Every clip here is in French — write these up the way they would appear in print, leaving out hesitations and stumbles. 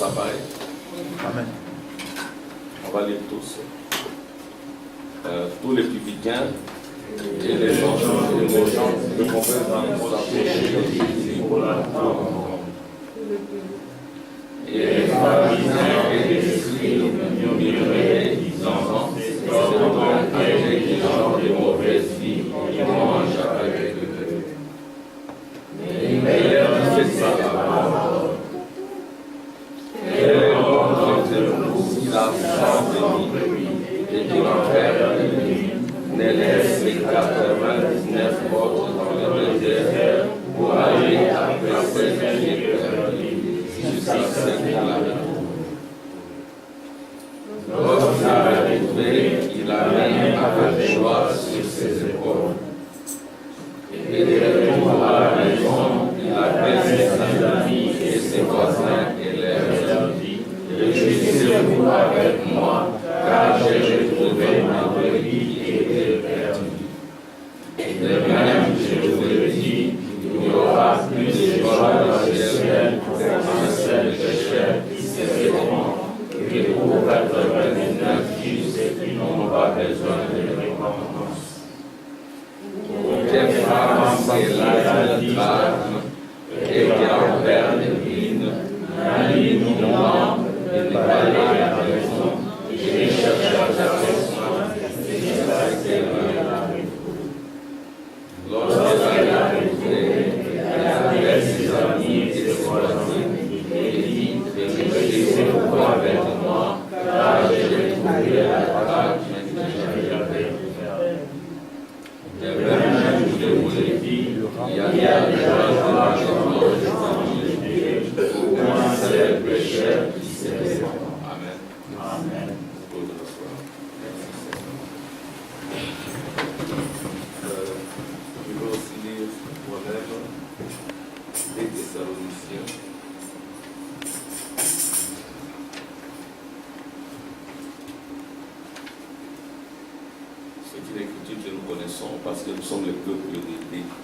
ça paraît. Amen. On va lire tous. Tous les publicains et les gens de mauvais et les pharisiens et les scribes murmuraient, disant, c'est donc avec les gens de mauvaise vie qui mangent avec eux. Mais il leur disait sa parole. Quel homme de vous qui a sans béni et qui l'enfer ne laisse les 99 autres dans le désert pour aller après celle qui est perdue jusqu'à ce qu'il la retrouve. Lorsqu'il l'a retrouvée, il la met avec joie sur ses épaules. Et de retour à la maison, il appelle ses amis et ses voisins et leur dit, réjouissez-vous avec moi, car j'ai retrouvé ma brebis qui était perdue. Et de même, je vous le dis, il y aura plus de joie dans le ciel pour un seul pécheur qui se répand que pour 99 justes qui n'ont pas besoin de récompense. Quelle femme c'est là de drachme et quel verre de vin, n'allie ni lampe et ne balaye la maison, et cherche à sa personne jusqu'à ce qu'elle la retrouve. Lorsqu'elle l'a retrouvée, elle appelle ses amis et ses voisins et dit, réjouissez-vous avec moi, car j'ai retrouvé la drachme que j'avais perdue. De même, je vous le dis, il y a des gens dans pour un seul pécheur qui se répand. Amen. Amen. Je veux aussi lire moi-même des Thessaloniciens. C'est une écriture que nous connaissons parce que nous sommes le peuple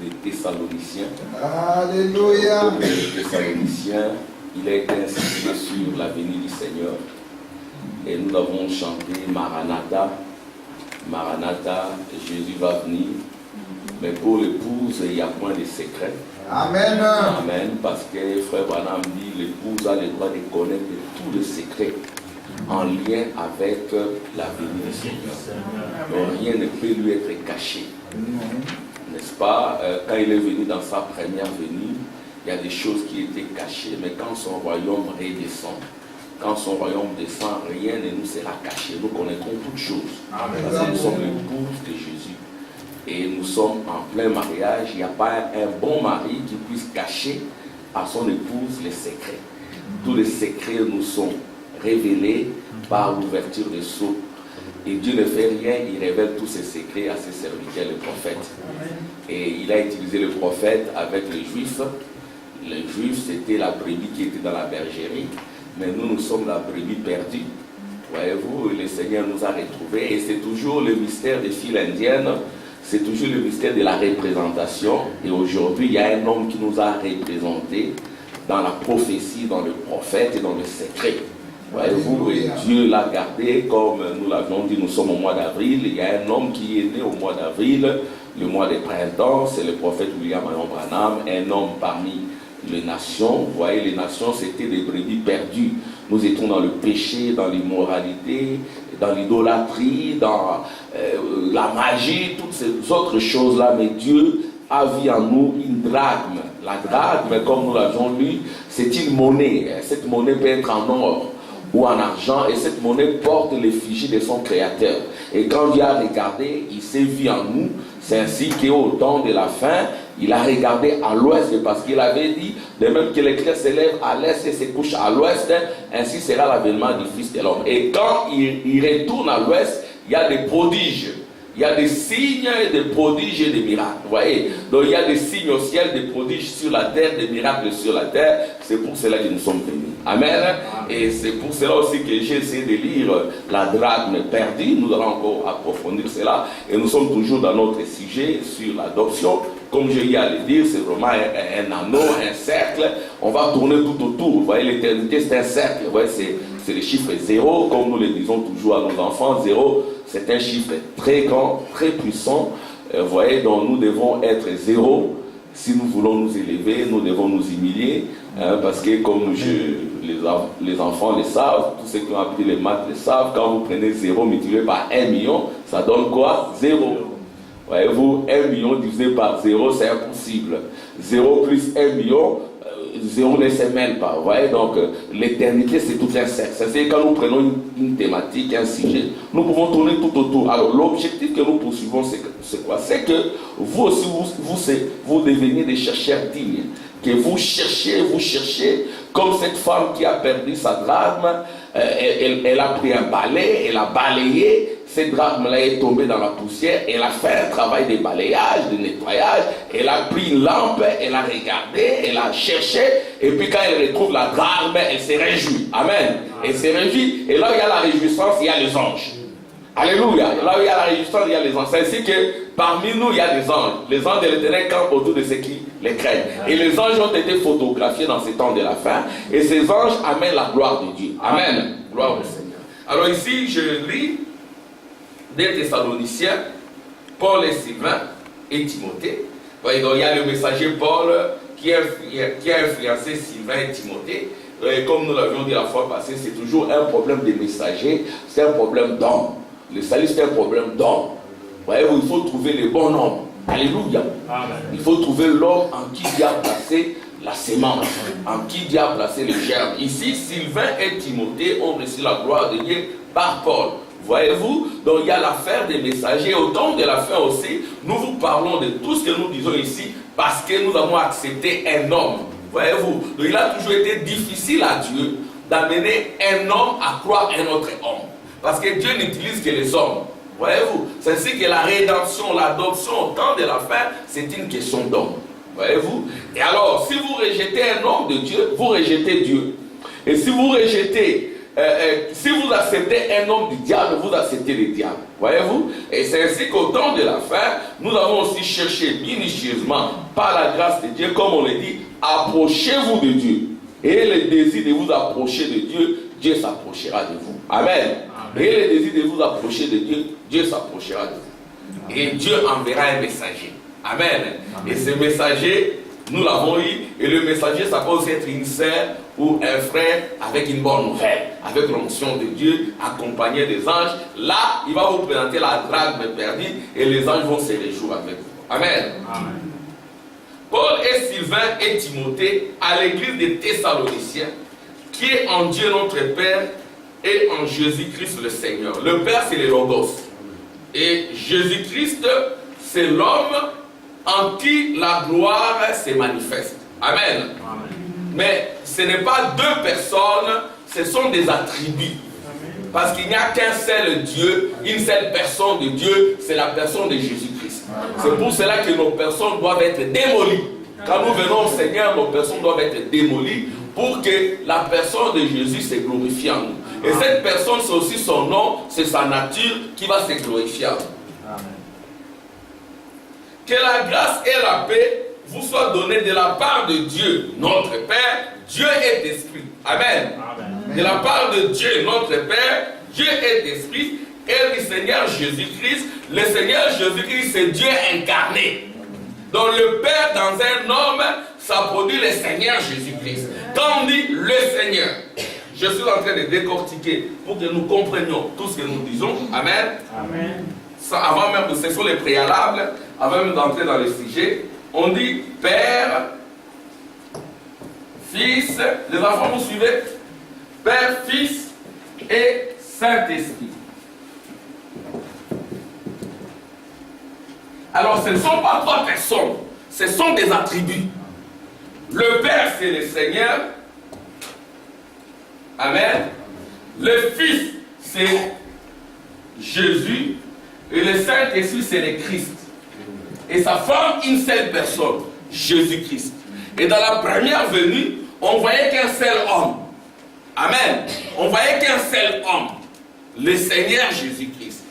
des Thessaloniciens. Alléluia. Le peuple des Thessaloniciens, il a été insisté sur la venue du Seigneur. Et nous avons chanté Maranatha. Maranatha, Jésus va venir. Mais pour l'épouse, il n'y a point de secret. Amen. Amen. Parce que Frère Branham dit l'épouse a le droit de connaître tous les secrets en lien avec la venue du Seigneur. Donc rien ne peut lui être caché. N'est-ce pas? Quand il est venu dans sa première venue, il y a des choses qui étaient cachées. Mais quand son royaume redescend, quand son royaume descend, rien ne nous sera caché. Nous connaîtrons toutes choses. Parce que nous sommes l'épouse de Jésus. Et nous sommes en plein mariage. Il n'y a pas un bon mari qui puisse cacher à son épouse les secrets. Tous les secrets nous sont révélés par l'ouverture des sceaux. Et Dieu ne fait rien, il révèle tous ses secrets à ses serviteurs, les prophètes. Et il a utilisé le prophète avec les Juifs. Les Juifs, c'était la brebis qui était dans la bergerie. Mais nous sommes la brebis perdue. Voyez-vous, le Seigneur nous a retrouvés. Et c'est toujours le mystère des filles indiennes. C'est toujours le mystère de la représentation. Et aujourd'hui, il y a un homme qui nous a représentés dans la prophétie, dans le prophète et dans le secret. Voyez-vous, et Dieu l'a gardé, comme nous l'avions dit, nous sommes au mois d'avril. Il y a un homme qui est né au mois d'avril, le mois de printemps, c'est le prophète William Branham, un homme parmi les nations. Vous voyez, les nations, c'était des brebis perdues. Nous étions dans le péché, dans l'immoralité, dans l'idolâtrie, dans la magie, toutes ces autres choses-là. Mais Dieu a vu en nous une drachme. La drachme, comme nous l'avons lu, c'est une monnaie. Cette monnaie peut être en or ou en argent, et cette monnaie porte l'effigie de son créateur. Et quand Dieu a regardé, il s'est vu en nous. C'est ainsi qu'au temps de la fin, il a regardé à l'ouest, parce qu'il avait dit, de même que l'éclair s'élève à l'est et se couche à l'ouest, ainsi sera l'avènement du Fils de l'homme. Et quand il retourne à l'ouest, il y a des prodiges. il y a des signes, des prodiges et des miracles. Vous voyez? Donc il y a des signes au ciel, des prodiges sur la terre, des miracles sur la terre. C'est pour cela que nous sommes venus. Amen. Et c'est pour cela aussi que j'ai essayé de lire la drachme perdue. Nous allons encore approfondir cela. Et nous sommes toujours dans notre sujet sur l'adoption. Comme j'ai eu à le dire, c'est vraiment un anneau, un cercle. On va tourner tout autour. Vous voyez, l'éternité, c'est un cercle. Vous voyez, c'est le chiffre 0, comme nous le disons toujours à nos enfants. 0, c'est un chiffre très grand, très puissant. Vous voyez, donc nous devons être 0. Si nous voulons nous élever, nous devons nous humilier. Parce que comme les enfants le savent, tous ceux qui ont appris les maths le savent, quand vous prenez 0 multiplié par 1 million, ça donne quoi? 0. Voyez-vous, 1 million divisé par 0, c'est impossible. 0 plus 1 million, 0 ne se mêle pas. Vous voyez, donc l'éternité, c'est tout un cercle. C'est quand nous prenons une thématique, un sujet, nous pouvons tourner tout autour. Alors, l'objectif que nous poursuivons, c'est quoi? C'est que vous aussi, vous deveniez des chercheurs dignes. Que vous cherchez, comme cette femme qui a perdu sa drachme, elle a pris un balai, elle a balayé. Cette drachme-là est tombée dans la poussière, elle a fait un travail de balayage, de nettoyage, elle a pris une lampe, elle a regardé, elle a cherché, et puis quand elle retrouve la drachme, elle s'est réjouie. Amen. Elle s'est réjouie, et là où il y a la réjouissance, il y a les anges. Alléluia. Là où il y a la réjouissance, il y a les anges. C'est ainsi que parmi nous, il y a des anges. Les anges de l'Éternel campent autour de ceux qui les craignent. Et les anges ont été photographiés dans ces temps de la fin, et ces anges amènent la gloire de Dieu. Amen. Gloire au Seigneur. Alors ici, je lis des Thessaloniciens, Paul et Sylvain et Timothée. Donc, il y a le messager Paul qui a influencé Sylvain et Timothée. Et comme nous l'avions dit la fois passée, c'est toujours un problème de messager, c'est un problème d'homme. Le salut, c'est un problème d'homme. Voyez-vous, il faut trouver les bons hommes. Alléluia. Amen. Il faut trouver l'homme en qui Dieu a placé la sémence, en qui Dieu a placé le germe. Ici, Sylvain et Timothée ont reçu la gloire de Dieu par Paul. Voyez-vous, donc il y a l'affaire des messagers. Au temps de la fin aussi, nous vous parlons de tout ce que nous disons ici parce que nous avons accepté un homme. Voyez-vous, donc il a toujours été difficile à Dieu d'amener un homme à croire un autre homme. Parce que Dieu n'utilise que les hommes. Voyez-vous, c'est ainsi que la rédemption, l'adoption au temps de la fin, c'est une question d'homme. Voyez-vous, et alors, si vous rejetez un homme de Dieu, vous rejetez Dieu. Et si vous rejetez si vous acceptez un homme du diable, vous acceptez le diable. Voyez-vous? Et c'est ainsi qu'au temps de la fin, nous avons aussi cherché minutieusement, par la grâce de Dieu, comme on le dit, approchez-vous de Dieu. Et le désir de vous approcher de Dieu, Dieu s'approchera de vous. Amen. Et le désir de vous approcher de Dieu, Dieu s'approchera de vous. Et Dieu enverra un messager. Amen. Et ce messager, nous l'avons eu, et le messager, ça peut aussi être une sœur ou un frère avec une bonne nouvelle, avec l'onction de Dieu, accompagné des anges. Là, il va vous présenter la drachme perdue et les anges vont se réjouir avec vous. Amen. Amen. Paul et Sylvain et Timothée à l'église des Thessaloniciens, qui est en Dieu notre Père et en Jésus-Christ le Seigneur. Le Père, c'est le Logos. Et Jésus-Christ, c'est l'homme en qui la gloire se manifeste. Amen. Amen. Mais ce n'est pas deux personnes, ce sont des attributs. Parce qu'il n'y a qu'un seul Dieu, une seule personne de Dieu, c'est la personne de Jésus-Christ. C'est pour cela que nos personnes doivent être démolies. Quand nous venons au Seigneur, nos personnes doivent être démolies pour que la personne de Jésus se glorifie en nous. Et cette personne, c'est aussi son nom, c'est sa nature qui va se glorifier en nous. Amen. Que la grâce et la paix vous soient données de la part de Dieu, notre Père. Dieu est esprit. Amen. Amen. De la part de Dieu, notre Père, Dieu est esprit. Et du Seigneur Jésus-Christ, le Seigneur Jésus-Christ, c'est Dieu incarné. Donc le Père dans un homme, ça produit le Seigneur Jésus-Christ. Quand on dit le Seigneur, je suis en train de décortiquer pour que nous comprenions tout ce que nous disons. Amen. Amen. Ça, avant même, ce sont les préalables, avant même d'entrer dans le sujet, on dit Père, Fils, les enfants vous suivez? Père, Fils et Saint-Esprit. Alors ce ne sont pas trois personnes, ce sont des attributs. Le Père, c'est le Seigneur. Amen. Le Fils, c'est Jésus. Et le Saint-Esprit, c'est le Christ. Et ça forme une seule personne, Jésus-Christ. Et dans la première venue, on voyait qu'un seul homme. Amen. On voyait qu'un seul homme, le Seigneur Jésus-Christ.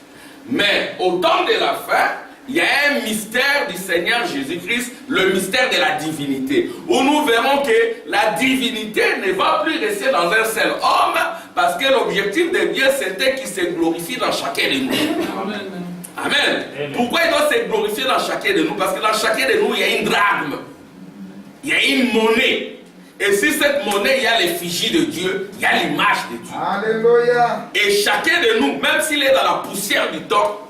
Mais au temps de la fin, il y a un mystère du Seigneur Jésus-Christ, le mystère de la divinité, où nous verrons que la divinité ne va plus rester dans un seul homme, parce que l'objectif de Dieu, c'était qu'il se glorifie dans chacun de nous. Amen. Amen. Amen. Pourquoi il doit se glorifier dans chacun de nous? Parce que dans chacun de nous, il y a une drachme, il y a une monnaie. Et sur cette monnaie, il y a l'effigie de Dieu, il y a l'image de Dieu. Alléluia. Et chacun de nous, même s'il est dans la poussière du temps,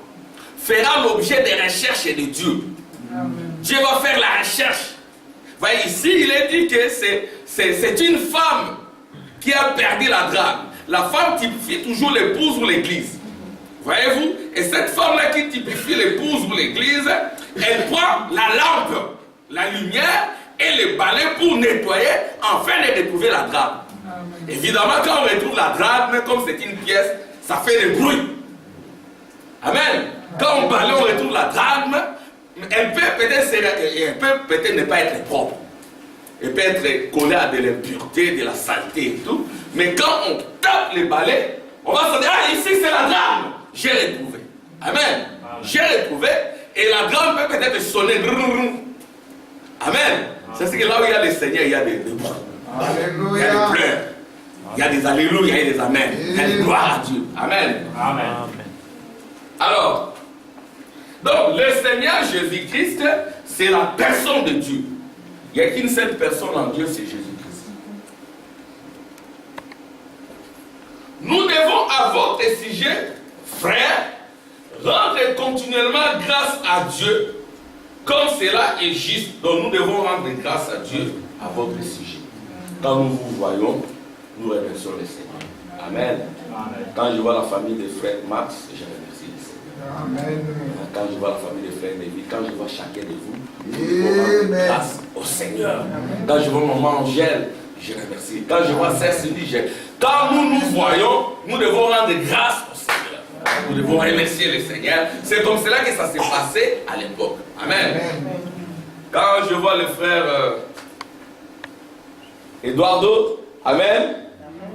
fera l'objet des recherches de Dieu. Amen. Dieu va faire la recherche. Voyez, ici, il est dit que c'est une femme qui a perdu la drachme. La femme typifie toujours l'épouse ou l'église. Voyez-vous? Et cette femme-là qui typifie l'épouse ou l'église, elle prend la lampe, la lumière et le balai pour nettoyer, afin de retrouver la drachme. Évidemment, quand on retrouve la drachme, comme c'est une pièce, ça fait des bruits. Amen. Quand on balaye, on retrouve la drachme, elle peut peut-être ne pas être propre. Elle peut être collée à de l'impureté, de la saleté et tout. Mais quand on tape les balais, on va se dire, ah, ici c'est la drachme. J'ai retrouvé. Amen. J'ai retrouvé. Et la drachme peut peut-être sonner. Amen. C'est ce que là où il y a le Seigneur, il y a des bruits. Il y a des pleurs. Il y a des alléluia, il y a des amen. Il y a des gloires à Dieu. Amen. Amen. Alors, donc le Seigneur Jésus-Christ, c'est la personne de Dieu. Il n'y a qu'une seule personne en Dieu, c'est Jésus-Christ. Nous devons à votre sujet, frères, rendre continuellement grâce à Dieu, comme cela est juste. Donc nous devons rendre grâce à Dieu à votre sujet. Quand nous vous voyons, nous remercions le Seigneur. Amen. Amen. Quand je vois la famille de frère Max, je remercie le Seigneur. Amen. Quand je vois la famille de frère David, quand je vois chacun de vous, nous devons rendre grâce au Seigneur. Amen. Quand je vois maman Angèle, je remercie. Quand je vois Sœur Cindy, quand nous nous voyons, nous devons rendre grâce au Seigneur. Nous devons remercier le Seigneur. C'est comme cela que ça s'est passé à l'époque. Amen. Amen. Quand je vois le frère Eduardo, Amen,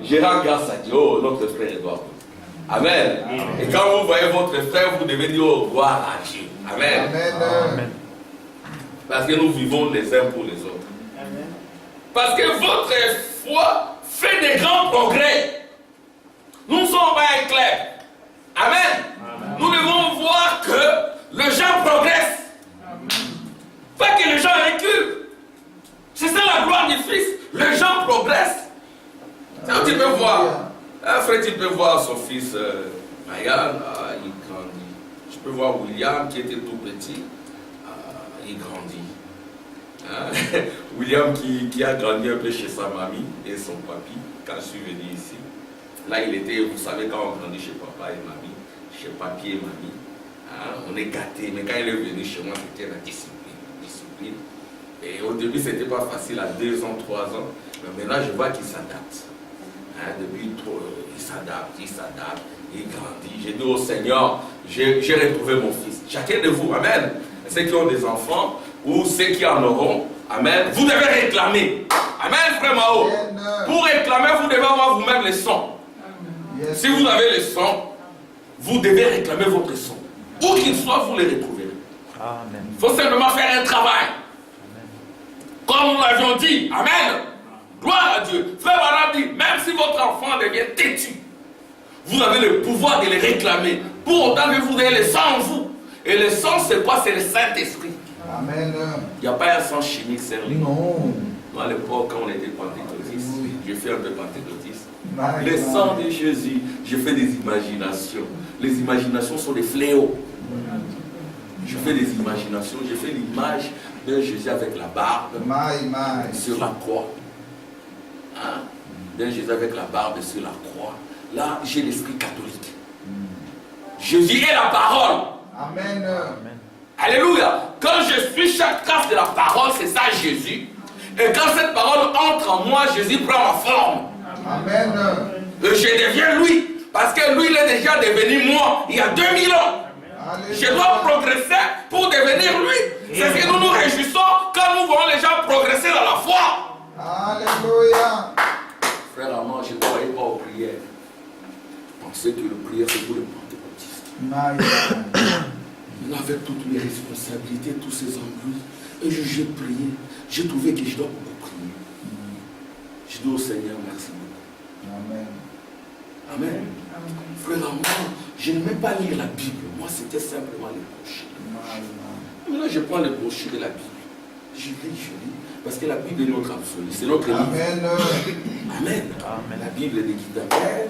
je rends grâce à Dieu, oh, notre frère Eduardo. Amen. Amen. Et quand vous voyez votre frère, vous devez dire oh, gloire à Dieu. Amen. Amen. Parce que nous vivons les uns pour les autres. Amen. Parce que votre foi fait des grands progrès. Nous ne sommes pas éclairs. Amen. Amen. Nous devons voir que les gens progressent. Pas que les gens reculent. C'est ça la gloire du Fils. Les gens progressent. C'est où tu peux voir. Frère, tu peux voir son fils Mayan, il grandit. Je peux voir William qui était tout petit, il grandit. William qui a grandi un peu chez sa mamie et son papy quand je suis venu ici. Là, il était, vous savez, quand on grandit chez papa et mamie, chez papy et mamie, on est gâtés. Mais quand il est venu chez moi, c'était la discipline. Et au début, ce n'était pas facile à 2 ans, 3 ans. Mais maintenant, je vois qu'il s'adapte. Depuis il s'adapte, il grandit. J'ai dit au Seigneur, j'ai retrouvé mon fils. Chacun de vous, amen. Ceux qui ont des enfants ou ceux qui en auront, amen. Vous devez réclamer. Amen, frère Mao. Pour réclamer, vous devez avoir vous-même le son. Si vous avez le son, vous devez réclamer votre son. Où qu'il soit, vous le retrouverez. Il faut simplement faire un travail. Comme nous l'avions dit, amen. Gloire à Dieu. Frère Branham dit, même si votre enfant devient têtu, vous avez le pouvoir de le réclamer. Pour autant que vous ayez le sang en vous. Et le sang, c'est quoi? C'est le Saint-Esprit. Amen. Il n'y a pas un sang chimique, sérieux. Non. Moi, à l'époque, quand on était pentecôtiste, j'ai fait un peu pentecôtiste. Le sang de Jésus, je fais des imaginations. Les imaginations sont des fléaux. Je fais des imaginations. Je fais l'image de Jésus avec la barbe sur la croix. De Jésus avec la barbe sur la croix. Là, j'ai l'esprit catholique. Jésus est la parole. Amen. Alléluia. Quand je suis chaque trace de la parole, c'est ça Jésus. Et quand cette parole entre en moi, Jésus prend ma forme. Amen. Et je deviens lui. Parce que lui, il est déjà devenu moi il y a 2000 ans. Je dois progresser pour devenir lui. C'est ce que nous nous réjouissons quand nous voyons les gens progresser dans la foi. Alléluia. Frère Armand, je ne croyais pas aux prières. Je pensais que le prière c'est pour les pentecôtistes. Il avait toutes mes responsabilités, tous ses embûches. Et j'ai prié. J'ai trouvé que je dois beaucoup prier. Je dis au Seigneur, merci beaucoup. Amen. Amen. Frère Armand, je n'aimais pas lire la Bible. Moi, c'était simplement les brochures. Maintenant, je prends les brochures de la Bible. Je lis. Parce que la Bible est notre absolu. C'est notre livre. Amen. Amen. La Bible des Guitamères,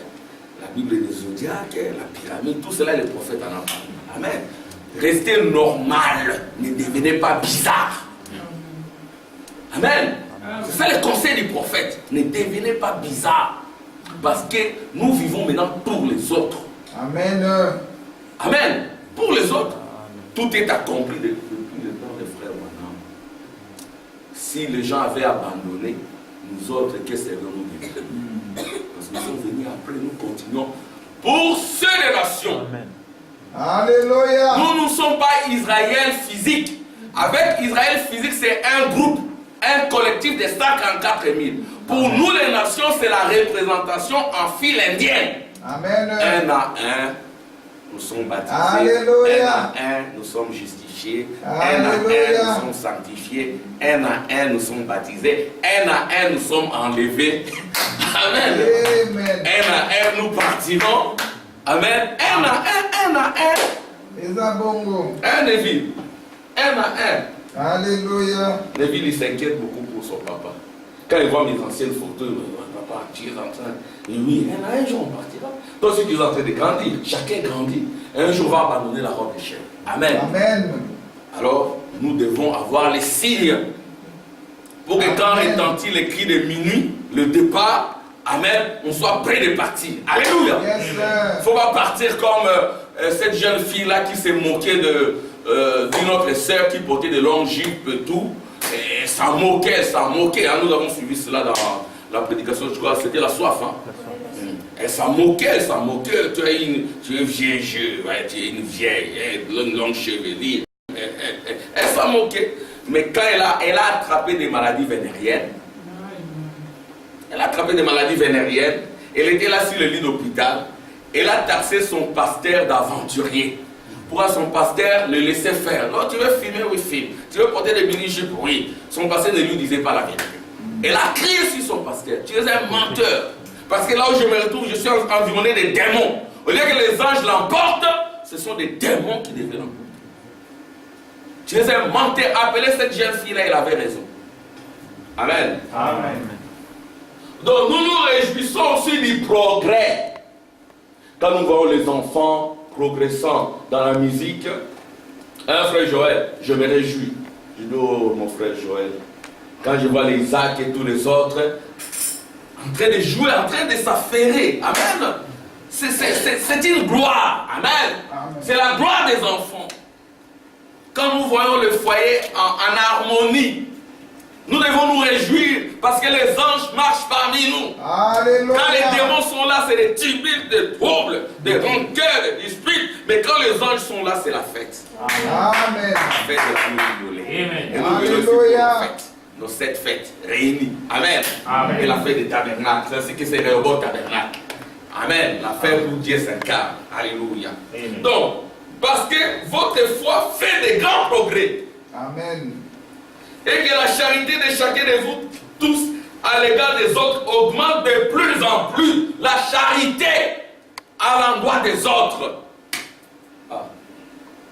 la Bible des Zodiacs, la pyramide, tout cela, les prophètes en ont parlé. Amen. Restez normal. Ne devenez pas bizarre. Amen. C'est ça le conseil du prophète. Ne devenez pas bizarre. Parce que nous vivons maintenant pour les autres. Amen. Amen. Pour les autres. Tout est accompli depuis le temps des frères Branham. Si les gens avaient abandonné, nous autres, qu'est-ce que nous vivons? Parce que nous sommes venus après, nous continuons pour ceux des nations. Amen. Alléluia. Nous ne sommes pas Israël physique. Avec Israël physique, c'est un groupe, un collectif de 144 000. Pour nous, les nations, c'est la représentation en file indienne. Amen. Un à un, nous sommes baptisés. Alléluia. Un à un, nous sommes justifiés. Alléluia. Un à un, nous sommes sanctifiés. Un à un, nous sommes baptisés. Un à un, nous sommes enlevés. Amen. Amen. Un à un, nous partirons. Amen. Un à un. Ezabongo. Un Neville. Un à un. Alléluia. Neville, il s'inquiète beaucoup pour son papa. Quand il voit mes anciennes photos, papa, tu es en train. Et oui, un jour on partira. Toi aussi, tu es en train de grandir. Chacun grandit. Un jour, on va abandonner la robe de chair. Amen. Amen. Alors, nous devons avoir les signes pour que quand retentit les cris de minuit, le départ, amen, on soit prêt de partir. Alléluia. Yes, Il sir. ne faut pas partir comme cette jeune fille-là qui s'est moquée d'une autre sœur qui portait de longues jupes et tout. Et ça moquait. Hein. Nous avons suivi cela dans la prédication, je crois, c'était la soif. Hein. Elle s'en moquait. Tu es une vieille, ouais, tu es une vieille, une longue chevelure. Elle s'en moquait. Mais quand elle a attrapé des maladies vénériennes, elle était là sur le lit d'hôpital, elle a taxé son pasteur d'aventurier. Pourquoi son pasteur le laissait faire? Non, tu veux filmer, oui, filme. Tu veux porter des mini-jupes, oui. Son pasteur ne lui disait pas la vérité. Elle a crié sur son pasteur. Tu es un menteur. Parce que là où je me retrouve, je suis environné des démons. Au lieu que les anges l'emportent, ce sont des démons qui devaient l'emporter. Tu es un menteur. Appelez cette jeune fille-là, elle avait raison. Amen. Amen. Donc nous nous réjouissons aussi du progrès. Quand nous voyons les enfants progressant dans la musique, hein, frère Joël, je me réjouis. Je dis, oh mon frère Joël, quand je vois les Isaac et tous les autres en train de jouer, en train de s'affairer, amen. C'est une gloire, amen. C'est la gloire des enfants. Quand nous voyons le foyer en harmonie, nous devons nous réjouir parce que les anges marchent parmi nous. Alléluia. Quand les démons sont là, c'est des tumultes, des troubles, des rancœurs, des disputes. Mais quand les anges sont là, c'est la fête. Amen. La fête de la nuit violée. Amen. Et nous venons pour nos fêtes, nos 7 fêtes réunies. Amen. Amen. Et la fête des tabernacles, c'est ce que c'est le bon tabernacle. Amen. La fête où Dieu s'incarne. Alléluia. Amen. Donc, parce que votre foi fait de grands progrès. Amen. Et que la charité de chacun de vous tous à l'égard des autres augmente de plus en plus. La charité à l'endroit des autres. Ah,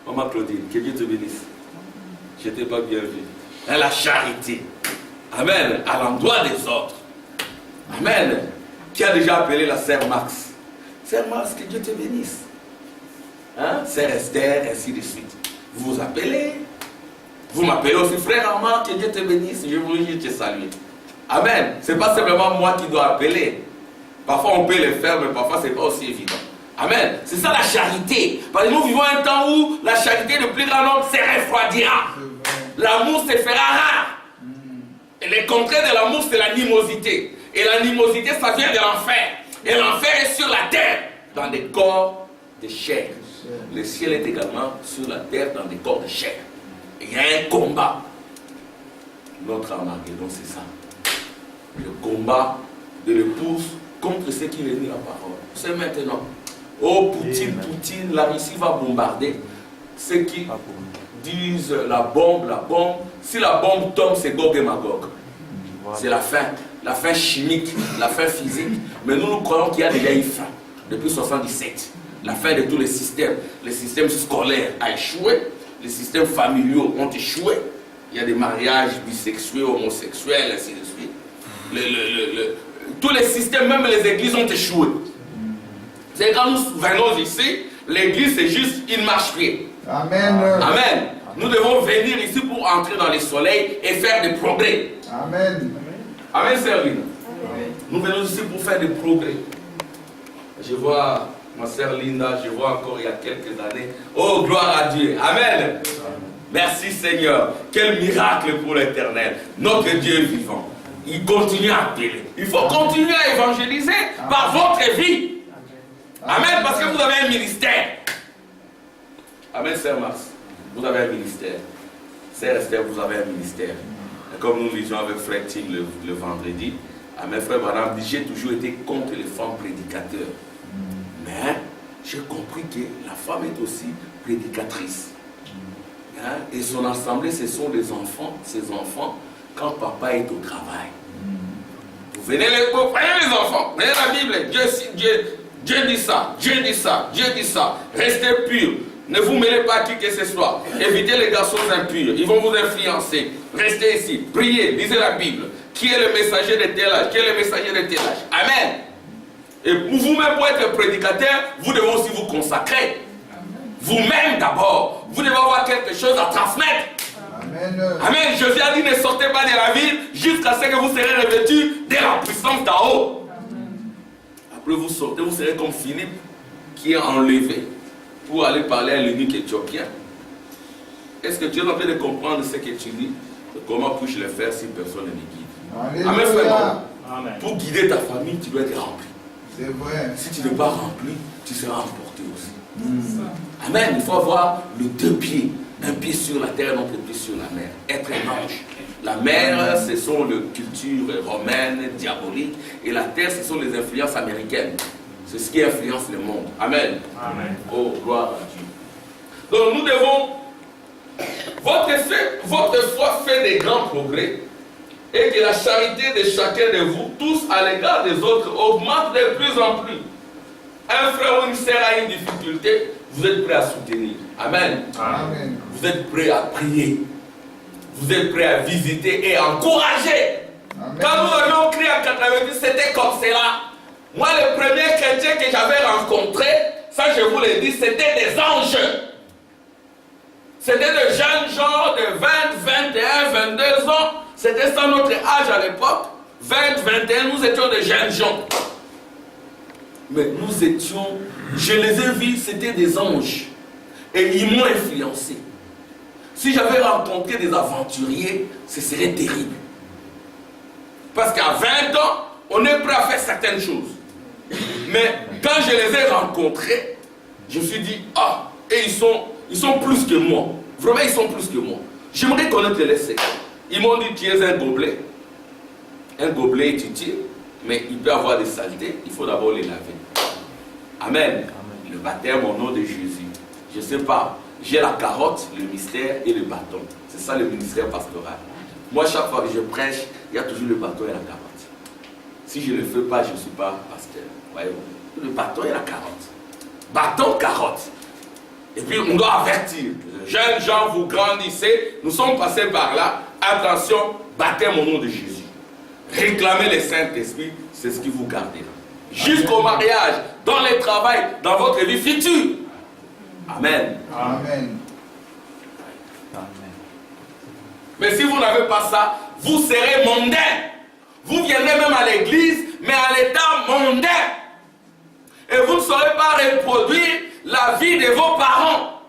maman Claudine, que Dieu te bénisse. Je n'étais pas bien vu. Et la charité. Amen. À l'endroit des autres. Amen. Qui a déjà appelé la sœur Max? Sœur Max, que Dieu te bénisse. Hein? Sœur Esther, ainsi de suite. Vous vous appelez. Vous m'appelez aussi frère Armand, que Dieu te bénisse, je voulais juste te saluer. Amen. Ce n'est pas simplement moi qui dois appeler. Parfois on peut le faire, mais parfois ce n'est pas aussi évident. Amen. C'est ça la charité. Parce que nous vivons un temps où la charité de plus grand nombre se refroidira. L'amour se fera rare. Et le contraire de l'amour, c'est l'animosité. Et l'animosité, ça vient de l'enfer. Et l'enfer est sur la terre, dans des corps de chair. Le ciel est également sur la terre dans des corps de chair. Et il y a un combat. Notre Armageddon, c'est ça. Le combat de l'épouse contre ceux qui régulent la parole. C'est maintenant. Oh, Poutine, la Russie va bombarder. Ceux qui disent la bombe. Si la bombe tombe, c'est Gog et Magog. C'est la fin chimique, la fin physique. Mais nous croyons qu'il y a déjà une fin, depuis 1977. La fin de tous les systèmes. Les systèmes scolaires ont échoué, les systèmes familiaux ont échoué. Il y a des mariages bisexuels, homosexuels, ainsi de suite. Tous les systèmes, même les églises ont échoué. C'est quand nous venons ici, l'église c'est juste une marche-pied. Amen. Amen. Nous devons venir ici pour entrer dans le soleil et faire des progrès. Amen. Amen, sœur Lina. Nous venons ici pour faire des progrès. Je vois ma sœur Linda, je vois encore il y a quelques années. Oh, gloire à Dieu. Amen. Merci Seigneur. Quel miracle pour l'Éternel. Notre Dieu est vivant. Il continue à appeler. Il faut continuer à évangéliser par votre vie. Amen, parce que vous avez un ministère. Amen, sœur Mars. Vous avez un ministère. Sœur Esther, vous avez un ministère. Et comme nous lisions avec Frère Tim le vendredi, Amen, Frère Branham dit, j'ai toujours été contre les femmes prédicateurs. Mais j'ai compris que la femme est aussi prédicatrice. Hein? Et son assemblée, ce sont les enfants, ses enfants, quand papa est au travail. Vous venez prenez les enfants, prenez la Bible, Dieu dit ça, Dieu dit ça, Dieu dit ça. Restez purs. Ne vous mêlez pas à qui que ce soit. Évitez les garçons impurs. Ils vont vous influencer. Restez ici. Priez. Lisez la Bible. Qui est le messager de tel âge? Qui est le messager de tel âge? Amen. Et vous-même, pour être prédicateur, vous devez aussi vous consacrer. Vous-même d'abord. Vous devez avoir quelque chose à transmettre. Amen. Amen. Jésus a dit, ne sortez pas de la ville jusqu'à ce que vous serez revêtus de la puissance d'en haut. Après vous sortez, vous serez comme Philippe qui est enlevé pour aller parler à l'eunuque éthiopien. Est-ce que tu es en train de comprendre ce que tu dis? Comment puis-je le faire si personne ne me guide? Amen, frère. Amen. Pour guider ta famille, tu dois être rempli. C'est vrai. Si tu n'es pas rempli, tu seras emporté aussi. Amen. Il faut avoir les deux pieds. Un pied sur la terre, un autre pied sur la mer. Être un ange. La mer, ce sont les cultures romaines, diaboliques. Et la terre, ce sont les influences américaines. C'est ce qui influence le monde. Amen. Amen. Oh, gloire à Dieu. Donc nous devons... Votre foi fait des grands progrès. Et que la charité de chacun de vous, tous à l'égard des autres, augmente de plus en plus. Un frère ou une sœur a une difficulté, vous êtes prêt à soutenir. Amen. Amen. Vous êtes prêt à prier. Vous êtes prêt à visiter et à encourager. Amen. Quand nous avions crié en 90, c'était comme cela. Moi, le premier chrétien que j'avais rencontré, ça je vous l'ai dit, c'était des anges. C'était des jeunes gens de 20, 21, 22 ans. C'était ça notre âge à l'époque. 20, 21, nous étions des jeunes gens. Mais nous étions, je les ai vus, c'était des anges. Et ils m'ont influencé. Si j'avais rencontré des aventuriers, ce serait terrible. Parce qu'à 20 ans, on est prêt à faire certaines choses. Mais quand je les ai rencontrés, je me suis dit, ah, et ils sont plus que moi. Vraiment, ils sont plus que moi. J'aimerais connaître les secrets. Ils m'ont dit, tu es un gobelet. Un gobelet est utile, mais il peut avoir des saletés. Il faut d'abord les laver. Amen. Amen. Le baptême au nom de Jésus. Je ne sais pas. J'ai la carotte, le mystère et le bâton. C'est ça le ministère pastoral. Moi, chaque fois que je prêche, il y a toujours le bâton et la carotte. Si je ne le fais pas, je ne suis pas pasteur. Voyez-vous. Le bâton et la carotte. Bâton, carotte. Et puis on doit avertir. Jeunes gens, vous grandissez. Nous sommes passés par là. Attention, baptême au nom de Jésus. Réclamez le Saint-Esprit, c'est ce qui vous gardera. Jusqu'au mariage, dans le travail, dans votre vie future. Amen. Amen. Mais si vous n'avez pas ça, vous serez mondain. Vous viendrez même à l'église, mais à l'état mondain. Et vous ne saurez pas reproduire la vie de vos parents.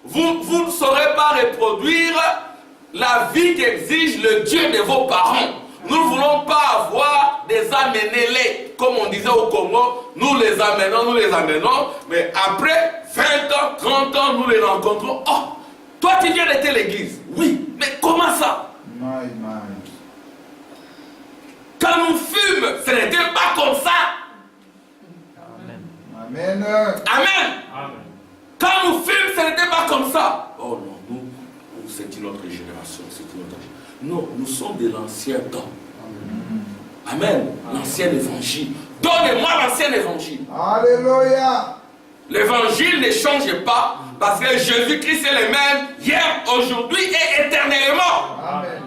Vous ne saurez pas reproduire la vie qu'exige le Dieu de vos parents. Nous ne voulons pas avoir des âmes aînés comme on disait au Congo, nous les amenons, mais après 20 ans, 30 ans, nous les rencontrons. Oh, toi tu viens de l'église. Oui, mais comment ça? Quand nous fûmes, ce n'était pas comme ça. Amen. Amen. Quand nous fûmes, ce n'était pas comme ça. Oh non, nous c'est une autre génération. Non, nous sommes de l'ancien temps. Amen. L'ancien évangile. Donnez-moi l'ancien évangile. Alléluia. L'évangile ne change pas parce que Jésus-Christ est le même hier, aujourd'hui et éternellement. Amen.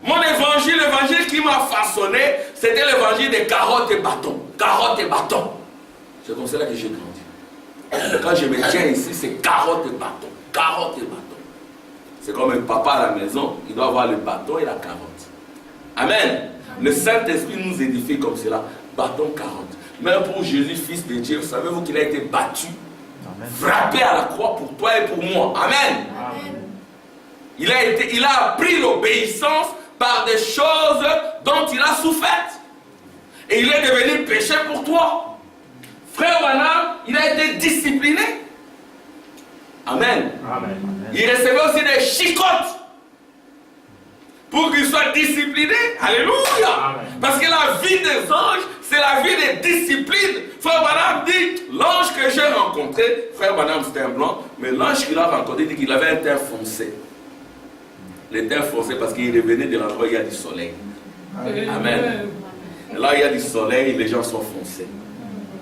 Mon évangile, l'évangile qui m'a façonné, c'était l'évangile des carottes et bâtons. Carottes et bâtons. C'est comme cela que j'ai grandi. Quand je me tiens ici, c'est carottes et bâtons. Carottes et bâtons. C'est comme un papa à la maison, il doit avoir le bâton et la carotte. Amen. Le Saint-Esprit nous édifie comme cela. Bâton, carotte. Même pour Jésus, fils de Dieu, savez-vous qu'il a été battu, frappé à la croix pour toi et pour moi. Amen. Amen. Il a appris l'obéissance par des choses dont il a souffert. Et il est devenu péché pour toi. Frère Branham, il a été discipliné. Amen. Amen. Il recevait aussi des chicottes pour qu'il soit discipliné. Alléluia. Amen. Parce que la vie des anges, c'est la vie des disciplines. Frère Branham dit, l'ange que j'ai rencontré, frère Branham c'était un blanc, mais l'ange qu'il a rencontré dit qu'il avait un teint foncé. Le teint foncé parce qu'il revenait de l'endroit où il y a du soleil. Amen. Amen. Et là, il y a du soleil, les gens sont foncés.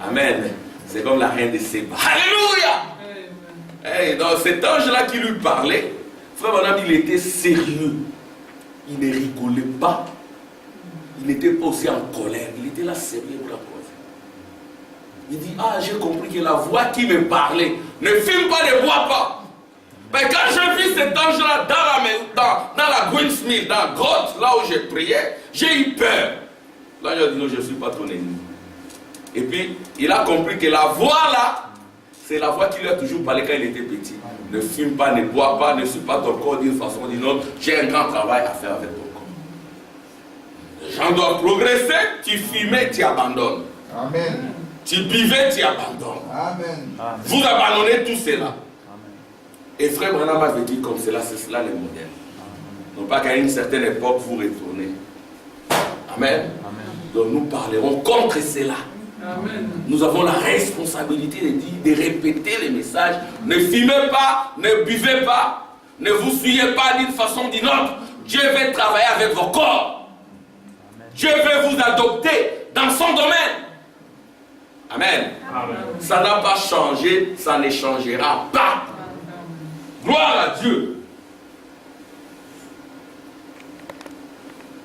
Amen. C'est comme la reine de Séba. Alléluia. Et dans cet ange-là qui lui parlait, frère Branham, il était sérieux. Il ne rigolait pas. Il n'était pas aussi en colère. Il était là sérieux pour la cause. Il dit, ah, j'ai compris que la voix qui me parlait, ne fume pas, ne bois pas. Mais quand j'ai vu cet ange-là dans la Greensmith, dans la grotte, là où j'ai prié, j'ai eu peur. Là, j'ai dit, non, je ne suis pas ton ennemi. Et puis, il a compris que la voix là, c'est la voix qui lui a toujours parlé quand il était petit. Ne fume pas, ne bois pas, ne suis pas ton corps d'une façon ou d'une autre. J'ai un grand travail à faire avec ton corps. Les gens doivent progresser. Tu fumais, tu abandonnes. Amen. Tu buvais, tu abandonnes. Amen. Vous abandonnez tout cela. Et frère Branham avait dit comme cela, c'est cela le modèle. Non pas qu'à une certaine époque vous retournez. Amen. Donc nous parlerons contre cela. Amen. Nous avons la responsabilité de dire, de répéter les messages. Ne fumez pas, ne buvez pas, ne vous suyez pas d'une façon ou d'une autre. Dieu veut travailler avec vos corps. Dieu veut vous adopter dans son domaine. Amen. Amen. Ça n'a pas changé, ça ne changera pas. Gloire à Dieu.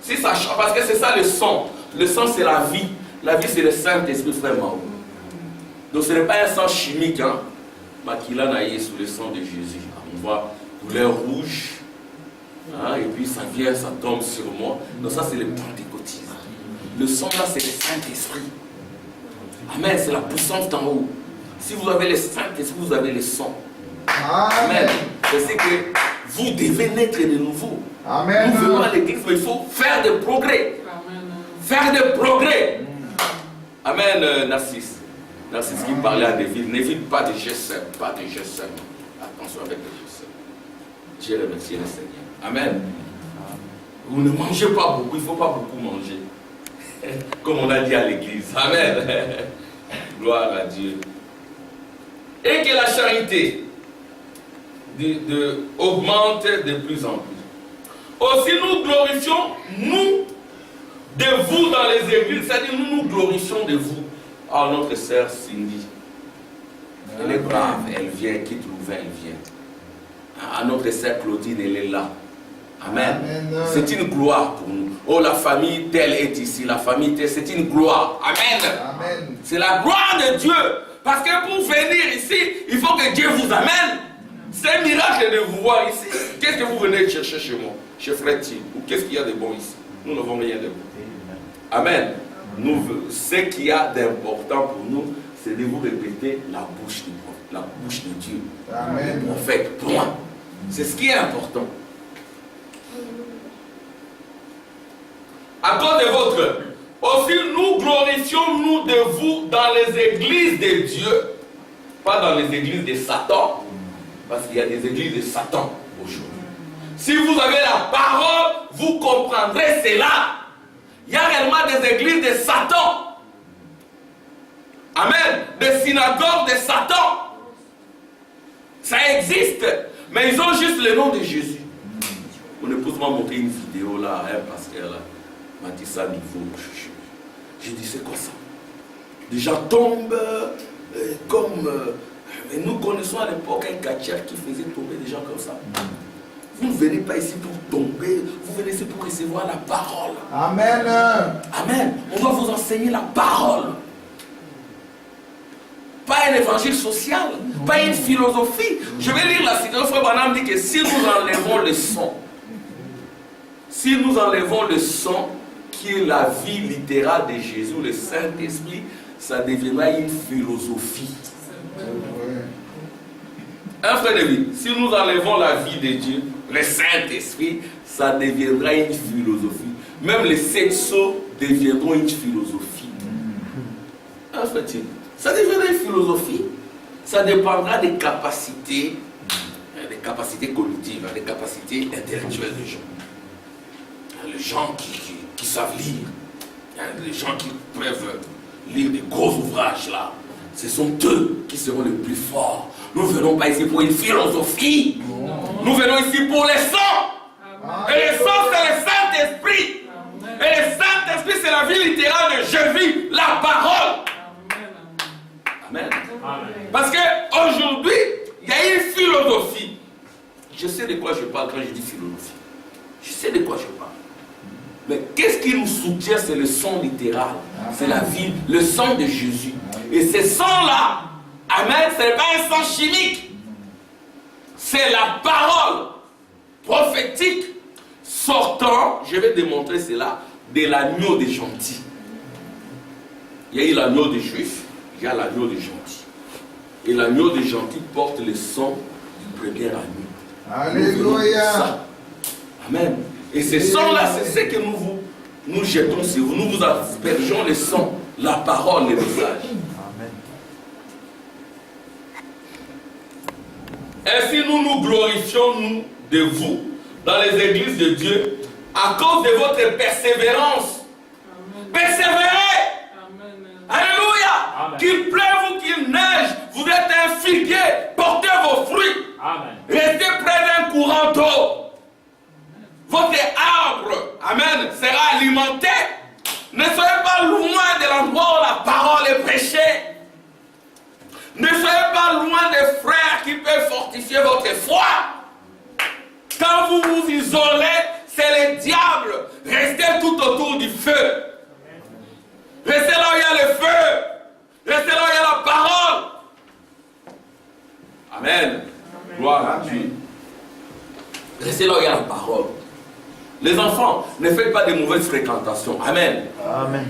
Si ça change, parce que c'est ça le sang. Le sang c'est la vie. La vie c'est le Saint-Esprit, frère Mao. Donc ce n'est pas un sang chimique. Hein. Makila naïe sous le sang de Jésus. On voit couleur rouge. Hein, et puis ça vient, ça tombe sur moi. Donc ça c'est le pentecôtisme. Le sang là c'est le Saint-Esprit. Amen, c'est la puissance d'en haut. Si vous avez le Saint-Esprit, vous avez le sang. Amen. C'est que vous devez naître de nouveau. Amen. Nous venons à l'église, mais il faut faire des progrès. Amen. Faire des progrès. Amen, Narcisse. Narcisse qui parlait à David. N'évite pas de GSM. Pas de GSM. Attention avec le GSM. Dieu remercie le Seigneur. Amen. Vous ne mangez pas beaucoup. Il ne faut pas beaucoup manger. Comme on a dit à l'église. Amen. Gloire à Dieu. Et que la charité augmente de plus en plus. Aussi nous glorifions, nous, de vous dans les églises, c'est-à-dire nous glorifions de vous. Ah, notre sœur Cindy, elle est brave, elle vient, quitte l'ouvert, elle vient. Ah, notre sœur Claudine, elle est là. Amen. C'est une gloire pour nous. Oh, la famille telle est ici, la famille telle, c'est une gloire. Amen. Amen. C'est la gloire de Dieu. Parce que pour venir ici, il faut que Dieu vous amène. C'est un miracle de vous voir ici. Qu'est-ce que vous venez chercher chez moi, chez Fred-Tim? Ou qu'est-ce qu'il y a de bon ici? Nous n'avons rien de bon. Amen. Ce qu'il y a d'important pour nous, c'est de vous répéter la bouche du prophète, la bouche de Dieu. Amen. Le prophète, point. C'est ce qui est important. À cause de votre, aussi nous glorifions beaucoup de vous dans les églises de Dieu, pas dans les églises de Satan, parce qu'il y a des églises de Satan aujourd'hui. Si vous avez la parole, vous comprendrez cela. Il y a réellement des églises de Satan. Amen. Des synagogues de Satan. Ça existe. Mais ils ont juste le nom de Jésus. Mon épouse m'a montré une vidéo là, un pasteur là. M'a dit ça niveau. J'ai dit c'est quoi ça? Des gens tombent comme... mais nous connaissons à l'époque un catcheur qui faisait tomber des gens comme ça. Vous ne venez pas ici pour tomber, vous venez ici pour recevoir la parole. Amen. Amen. On doit vous enseigner la parole. Pas un évangile social, pas une philosophie. Je vais lire la citation. Frère Branham dit que si nous enlevons le son, si nous enlevons le son qui est la vie littérale de Jésus, le Saint-Esprit, ça deviendra une philosophie. Un frère David, si nous enlevons la vie de Dieu, le Saint-Esprit, ça deviendra une philosophie. Même les sexos deviendront une philosophie. Un frère David, ça deviendra une philosophie. Ça dépendra des capacités cognitives, des capacités intellectuelles des gens. Les gens qui savent lire, les gens qui peuvent lire des gros ouvrages là, ce sont eux qui seront les plus forts. Nous ne venons pas ici pour une philosophie. Nous venons ici pour les sons. Et les sons, c'est le Saint-Esprit. Et le Saint-Esprit, c'est la vie littérale de Jésus, la parole. Amen. Parce qu'aujourd'hui, il y a une philosophie. Je sais de quoi je parle quand je dis philosophie. Je sais de quoi je parle. Mais qu'est-ce qui nous soutient? C'est le son littéral. C'est la vie, le sang de Jésus. Et ce sang-là, amen, ce n'est pas un sang chimique. C'est la parole prophétique sortant, je vais démontrer cela, de l'agneau des gentils. Il y a eu l'agneau des juifs, il y a l'agneau des gentils. Et l'agneau des gentils porte le sang du premier agneau. Alléluia. Amen. Et ce sang-là, c'est ce que nous jetons sur vous. Nous vous aspergeons le sang, la parole, le message. Ainsi, nous nous glorifions, nous, de vous, dans les églises de Dieu, à cause de votre persévérance. Amen. Persévérez. Amen. Alléluia. Qu'il pleuve ou qu'il neige, vous êtes un figuier, portez vos fruits. Amen. Restez près d'un courant d'eau. Votre arbre, amen, sera alimenté. Ne soyez pas loin de l'endroit où la parole est prêchée. Ne soyez pas loin des frères qui peuvent fortifier votre foi. Quand vous vous isolez, c'est le diable. Restez tout autour du feu. Restez là où il y a le feu. Restez là où il y a la parole. Amen. Gloire à Dieu. Restez là où il y a la parole. Les enfants, ne faites pas de mauvaises fréquentations. Amen. Amen.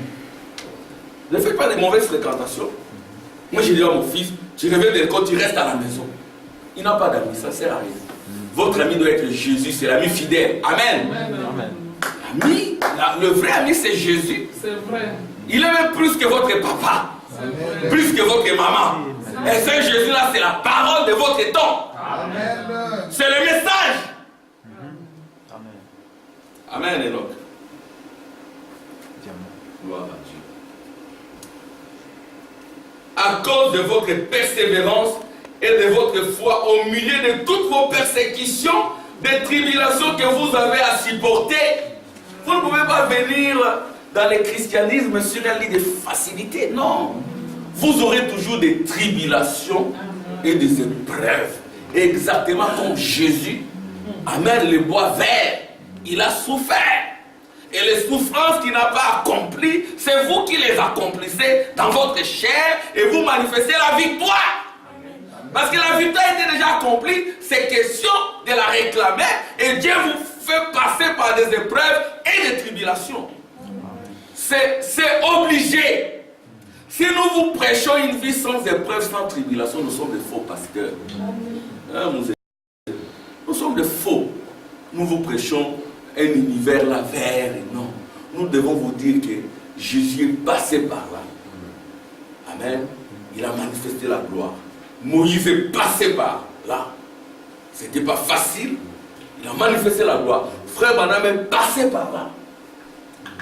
Ne faites pas de mauvaises fréquentations. Moi, j'ai dit à mon fils, tu reviens de l'école, tu restes à la maison. Il n'a pas d'amis, ça ne sert à rien. Votre ami doit être Jésus, c'est l'ami fidèle. Amen. Amen. L'ami, le vrai ami, c'est Jésus. C'est vrai. Il est même plus que votre papa, plus que votre maman. Et ce Jésus-là, c'est la parole de votre temps. Amen. C'est le message. Amen, Enoch. Gloire à Dieu. À cause de votre persévérance et de votre foi au milieu de toutes vos persécutions, des tribulations que vous avez à supporter, vous ne pouvez pas venir dans le christianisme sur un lit de facilité. Non. Vous aurez toujours des tribulations et des épreuves. Exactement comme Jésus. Amen, le bois vert. Il a souffert. Et les souffrances qu'il n'a pas accomplies, c'est vous qui les accomplissez dans votre chair et vous manifestez la victoire. Parce que la victoire était déjà accomplie, c'est question de la réclamer et Dieu vous fait passer par des épreuves et des tribulations. C'est obligé. Si nous vous prêchons une vie sans épreuve, sans tribulation, nous sommes des faux pasteurs. Nous sommes des faux. Nous vous prêchons un univers là vert et non. Nous devons vous dire que Jésus est passé par là. Amen. Il a manifesté la gloire. Moïse est passé par là. C'était pas facile. Il a manifesté la gloire. Frère Branham est passé par là.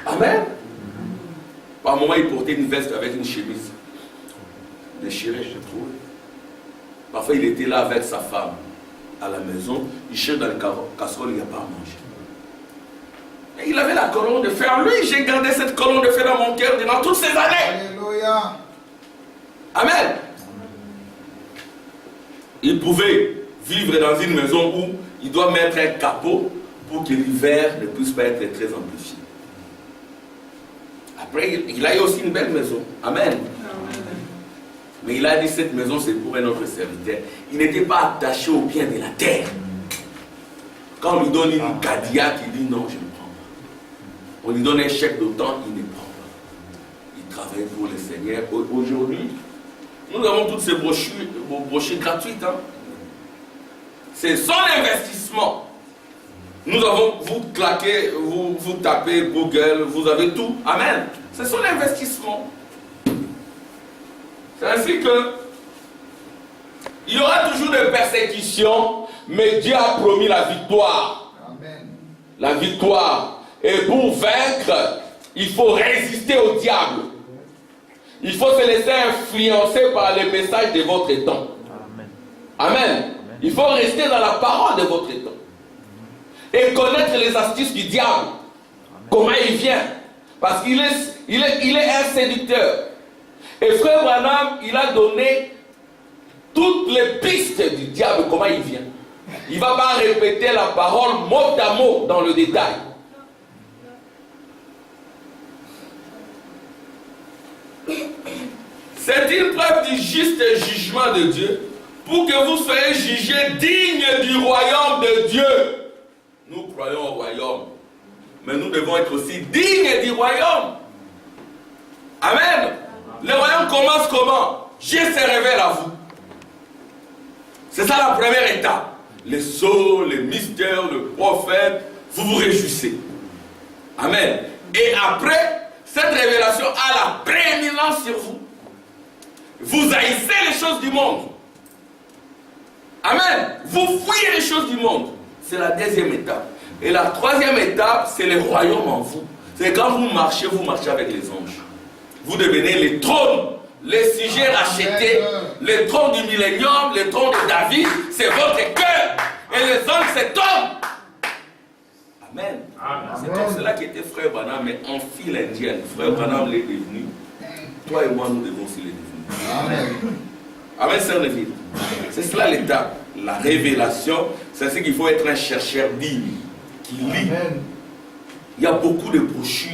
Amen. Par moment, il portait une veste avec une chemise déchirée, je trouve. Parfois, il était là avec sa femme à la maison. Il cherche dans le casserole, il n'y a pas à manger. Et il avait la colonne de fer. Lui, j'ai gardé cette colonne de fer dans mon cœur durant toutes ces années. Alléluia. Amen. Il pouvait vivre dans une maison où il doit mettre un capot pour que l'hiver ne puisse pas être très amplifié. Après, il a eu aussi une belle maison. Amen. Mais il a dit cette maison c'est pour un autre serviteur. Il n'était pas attaché au bien de la terre. Quand on lui donne une Cadillac, il dit non, je ne prends pas. On lui donne un chèque d'autant, il ne prend pas. Il travaille pour le Seigneur. Aujourd'hui, nous avons toutes ces brochures gratuites. Hein. C'est son investissement. Nous avons, vous claquez, vous tapez Google, vous avez tout. Amen. C'est son investissement. C'est ainsi que il y aura toujours des persécutions, mais Dieu a promis la victoire. Amen. La victoire. Et pour vaincre, il faut résister au diable. Il faut se laisser influencer par les messages de votre temps. Amen. Amen. Il faut rester dans la parole de votre temps. Et connaître les astuces du diable. Amen. Comment il vient. Parce qu'il est un séducteur. Et frère Branham, il a donné toutes les pistes du diable, comment il vient. Il ne va pas répéter la parole mot à mot dans le détail. C'est une preuve du juste jugement de Dieu pour que vous soyez jugés dignes du royaume de Dieu. Nous croyons au royaume, mais nous devons être aussi dignes du royaume. Amen. Le royaume commence comment? Dieu se révèle à vous. C'est ça la première étape. Les sceaux, les mystères, le prophète, vous vous réjouissez. Amen. Et après, cette révélation a la prééminence sur vous. Vous haïssez les choses du monde. Amen. Vous fuyez les choses du monde. C'est la deuxième étape. Et la troisième étape, c'est le royaume en vous. C'est quand vous marchez avec les anges. Vous devenez les trônes, les sujets rachetés, les trônes du millénium, les trônes de David, c'est votre cœur. Et les anges, c'est homme. Amen. C'est comme cela qu'était frère Branham, mais en file indienne. Frère Branham l'est devenu. Toi et moi, nous devons aussi les devenir. Amen. Amen, sœur Neville. C'est cela l'étape. La révélation, c'est ce qu'il faut être un chercheur digne, qui lit. Amen. Il y a beaucoup de brochures.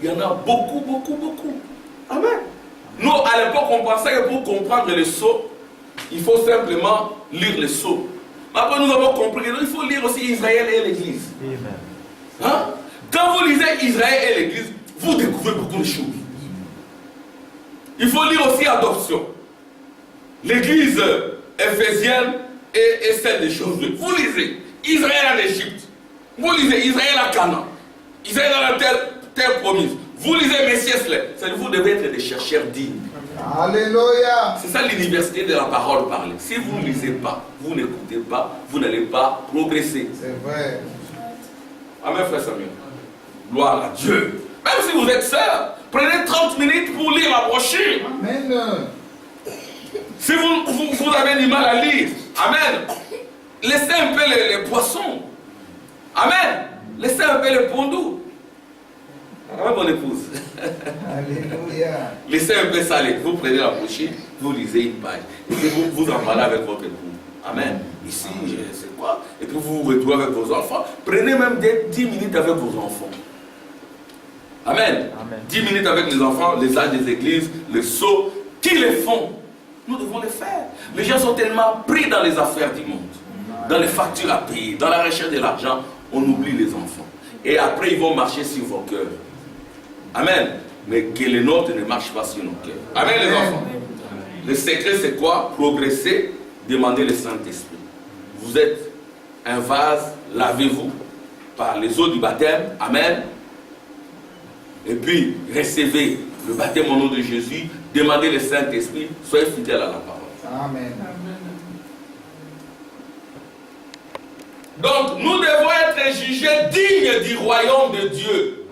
Il y en a beaucoup, beaucoup, beaucoup. Amen. Nous, à l'époque, on pensait que pour comprendre les sceaux, il faut simplement lire les sceaux. Mais après, nous avons compris qu'il faut lire aussi Israël et l'Église. Hein? Quand vous lisez Israël et l'Église, vous découvrez beaucoup de choses. Il faut lire aussi Adoption. L'Église éphésienne et celle des choses. Vous lisez Israël en Égypte. Vous lisez Israël à Canaan. Israël dans la terre promise. Vous lisez Messias, vous devez être des chercheurs dignes. Alléluia. C'est ça l'université de la parole parlée. Si vous ne lisez pas, vous n'écoutez pas, vous n'allez pas progresser. C'est vrai. Amen, frère Samuel. Gloire à Dieu. Même si vous êtes seul, prenez 30 minutes pour lire la brochure. Amen. Si vous avez du mal à lire, amen, laissez un peu les poissons. Amen. Laissez un peu les pondous. Amen, mon épouse. Alléluia. Laissez un peu ça, vous prenez la brochure, vous lisez une page. Et puis vous en parlez avec votre époux. Amen. Ici, c'est quoi? Et puis vous vous retrouvez avec vos enfants. Prenez même 10 minutes avec vos enfants. Amen. Amen. 10 minutes avec les enfants, les âges des églises, les sceaux. Qui les font? Nous devons les faire. Les gens sont tellement pris dans les affaires du monde, dans les factures à payer, dans la recherche de l'argent, on oublie les enfants. Et après, ils vont marcher sur vos cœurs. Amen. Mais que les nôtres ne marchent pas sur nos cœurs. Amen, les enfants. Le secret, c'est quoi? Progresser, demandez le Saint-Esprit. Vous êtes un vase, lavez-vous par les eaux du baptême. Amen. Et puis, recevez le baptême au nom de Jésus, demandez le Saint-Esprit, soyez fidèles à la parole. Amen. Donc, nous devons être jugés dignes du royaume de Dieu.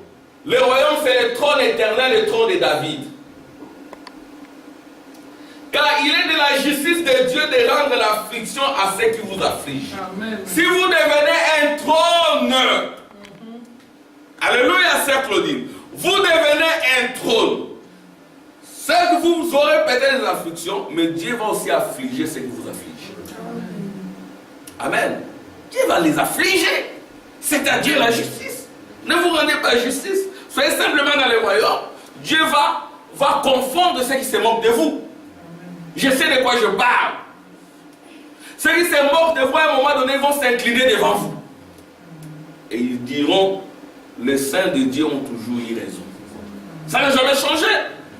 Le royaume, c'est le trône éternel, le trône de David. Car il est de la justice de Dieu de rendre l'affliction à ceux qui vous affligent. Amen. Si vous devenez un trône, alléluia, sœur Claudine, vous devenez un trône. Certes, vous aurez peut-être des afflictions, mais Dieu va aussi affliger ceux qui vous affligent. Amen. Dieu va les affliger. C'est à Dieu la justice. Ne vous rendez pas justice. Soyez simplement dans le royaume. Dieu va confondre ceux qui se moquent de vous. Je sais de quoi je parle. Ceux qui se moquent de vous, à un moment donné, vont s'incliner devant vous. Et ils diront, les saints de Dieu ont toujours eu raison. Ça n'a jamais changé.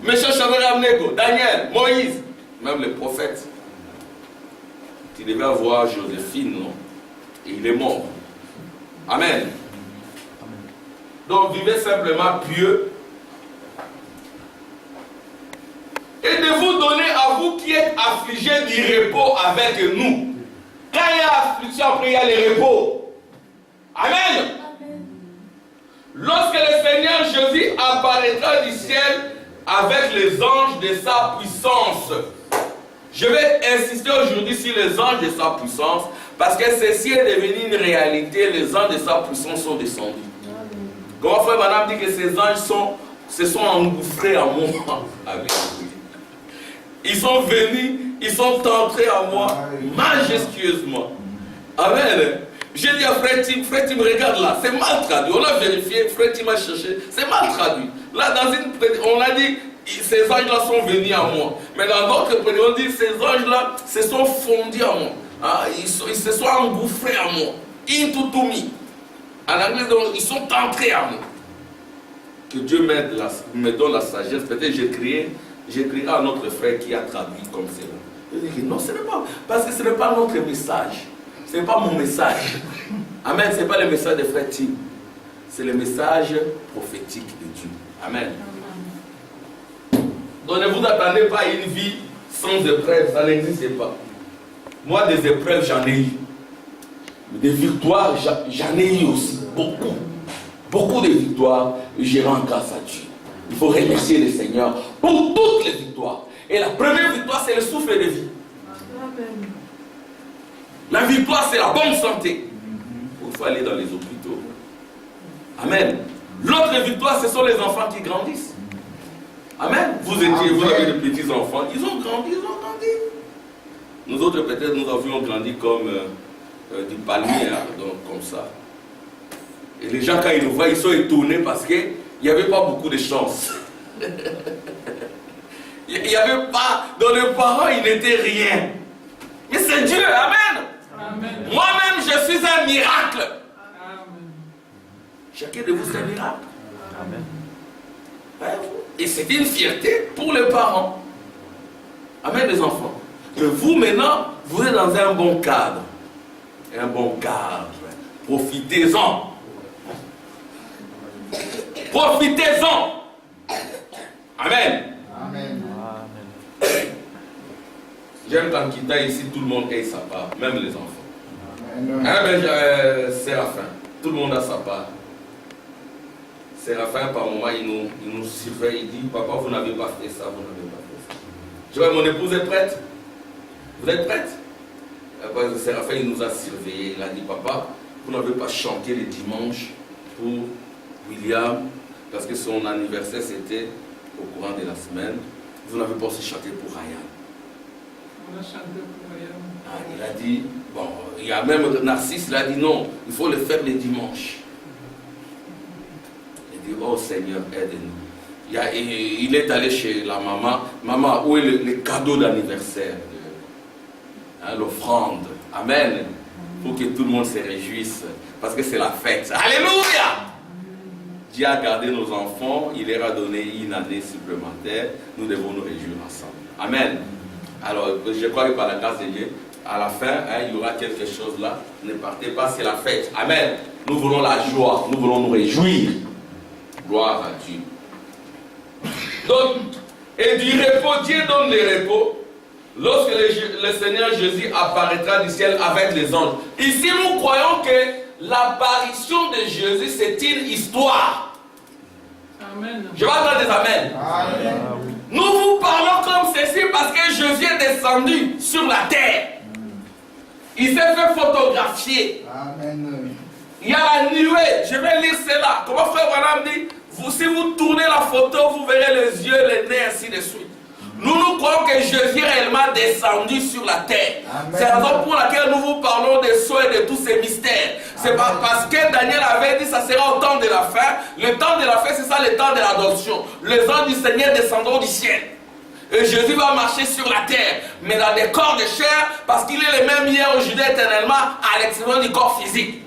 Monsieur Chavarabnego, Daniel, Moïse, même les prophètes. Tu devais avoir Joséphine, non? Et il est mort. Amen. Donc vivez simplement pieux. Et de vous donner à vous qui êtes affligés du repos avec nous. Quand il y a affliction, après il y a le repos. Amen. Lorsque le Seigneur Jésus apparaîtra du ciel avec les anges de sa puissance. Je vais insister aujourd'hui sur les anges de sa puissance, parce que ceci est devenu une réalité. Les anges de sa puissance sont descendus. Comment frère Madame dit que ces anges se sont engouffrés en moi. Amen. Ils sont venus, ils sont entrés à moi majestueusement. Amen. J'ai dit à Frère Tim, regarde là, c'est mal traduit. On a vérifié, Frère Tim a cherché, c'est mal traduit. Là, on a dit, ces anges-là sont venus à moi. Mais dans d'autres prédictions, on dit, ces anges-là se sont fondus à moi. Ah, ils se sont engouffrés à moi. Into to me. En anglais, donc, ils sont entrés à moi. Que Dieu me donne la sagesse. Peut-être j'écrirai à notre frère qui a traduit comme cela. Je dis non, ce n'est pas. Parce que ce n'est pas notre message. Ce n'est pas mon message. Amen. Ce n'est pas le message de frère Tim. C'est le message prophétique de Dieu. Amen. Donc ne vous attendez pas à une vie sans épreuves. Ça n'existe pas. Moi, des épreuves, j'en ai eu. Des victoires, j'en ai eu aussi. Beaucoup. Beaucoup de victoires. Je rends grâce à Dieu. Il faut remercier le Seigneur pour toutes les victoires. Et la première victoire, c'est le souffle de vie. Amen. La victoire, c'est la bonne santé. Il faut aller dans les hôpitaux. Amen. L'autre victoire, ce sont les enfants qui grandissent. Amen. Vous avez des petits enfants, ils ont grandi. Nous autres, peut-être, nous avions grandi comme du palmier, donc comme ça. Et les gens, quand ils nous voient, ils sont étonnés parce qu'il n'y avait pas beaucoup de chance. Il n'y avait pas, dans les parents, ils n'étaient rien. Mais c'est Dieu, amen. Amen. Moi-même, je suis un miracle. Amen. Chacun de vous, c'est un miracle. Amen. Et c'est une fierté pour les parents. Amen, les enfants. Que vous, maintenant, vous êtes dans un bon cadre. Un bon cadre. Profitez-en. Profitez-en. Amen. Amen. J'aime quand Kita ici, tout le monde ait sa part, même les enfants. Séraphin, tout le monde a sa part. Séraphin, par moment, il nous surveille, il dit, papa, vous n'avez pas fait ça, vous n'avez pas fait ça. Je vois, mon épouse est prête. Vous êtes prête? Séraphin, il nous a surveillés. Il a dit, papa, vous n'avez pas chanté le dimanche pour William, parce que son anniversaire, c'était au courant de la semaine. Vous n'avez pas aussi chanté pour Ryan. On a chanté pour Ryan. Il a dit, bon, il y a même Narcisse, il a dit, non, il faut le faire le dimanche. Il dit, oh Seigneur, aide-nous. Il est allé chez la maman. Maman, où est le cadeau d'anniversaire? L'offrande. Amen. Pour que tout le monde se réjouisse. Parce que c'est la fête. Alléluia. Dieu a gardé nos enfants. Il leur a donné une année supplémentaire. Nous devons nous réjouir ensemble. Amen. Alors, je crois que par la grâce de Dieu, à la fin, il y aura quelque chose là. Ne partez pas, c'est la fête. Amen. Nous voulons la joie. Nous voulons nous réjouir. Gloire à Dieu. Donc, et du repos, Dieu donne le repos lorsque le Seigneur Jésus apparaîtra du ciel avec les anges. Ici, nous croyons que l'apparition de Jésus, c'est une histoire. Amen. Je vais entendre des amen. Amen. Nous vous parlons comme ceci parce que Jésus est descendu sur la terre. Il s'est fait photographier. Amen. Il y a la nuée. Je vais lire cela. Comment frère Branham dit, si vous tournez la photo, vous verrez les yeux, les nez, ainsi de suite. Nous croyons que Jésus est réellement descendu sur la terre. C'est la raison pour laquelle nous vous parlons des soins et de tous ces mystères. C'est pas parce que Daniel avait dit que ça sera au temps de la fin. Le temps de la fin, c'est ça le temps de l'adoption. Les anges du Seigneur descendront du ciel. Et Jésus va marcher sur la terre, mais dans des corps de chair, parce qu'il est le même hier, aujourd'hui, éternellement, à l'exception du corps physique.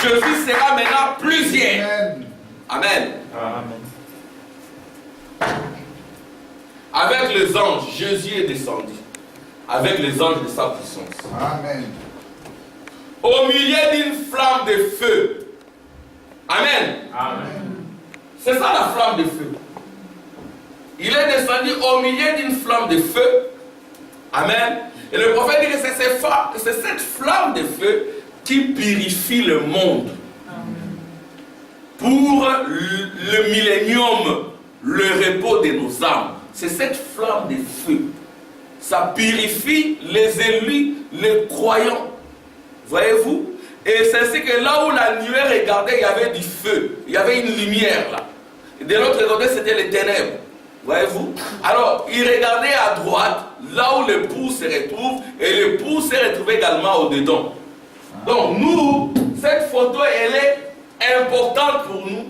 Jésus sera maintenant plusieurs. Amen. Amen. Avec les anges, Jésus est descendu. Avec les anges de sa puissance. Amen. Au milieu d'une flamme de feu. Amen. Amen. C'est ça la flamme de feu. Il est descendu au milieu d'une flamme de feu. Amen. Et le prophète dit que c'est cette flamme de feu qui purifie le monde. Amen. Pour le millénium, le repos de nos âmes. C'est cette flamme de feu. Ça purifie les élus, les croyants. Voyez-vous? Et c'est ainsi que là où la nuée regardait, il y avait du feu. Il y avait une lumière là. Et de l'autre côté, c'était les ténèbres. Voyez-vous? Alors, il regardait à droite, là où l'époux se retrouve, et l'époux s'est retrouvé également au-dedans. Donc, nous, cette photo, elle est importante pour nous.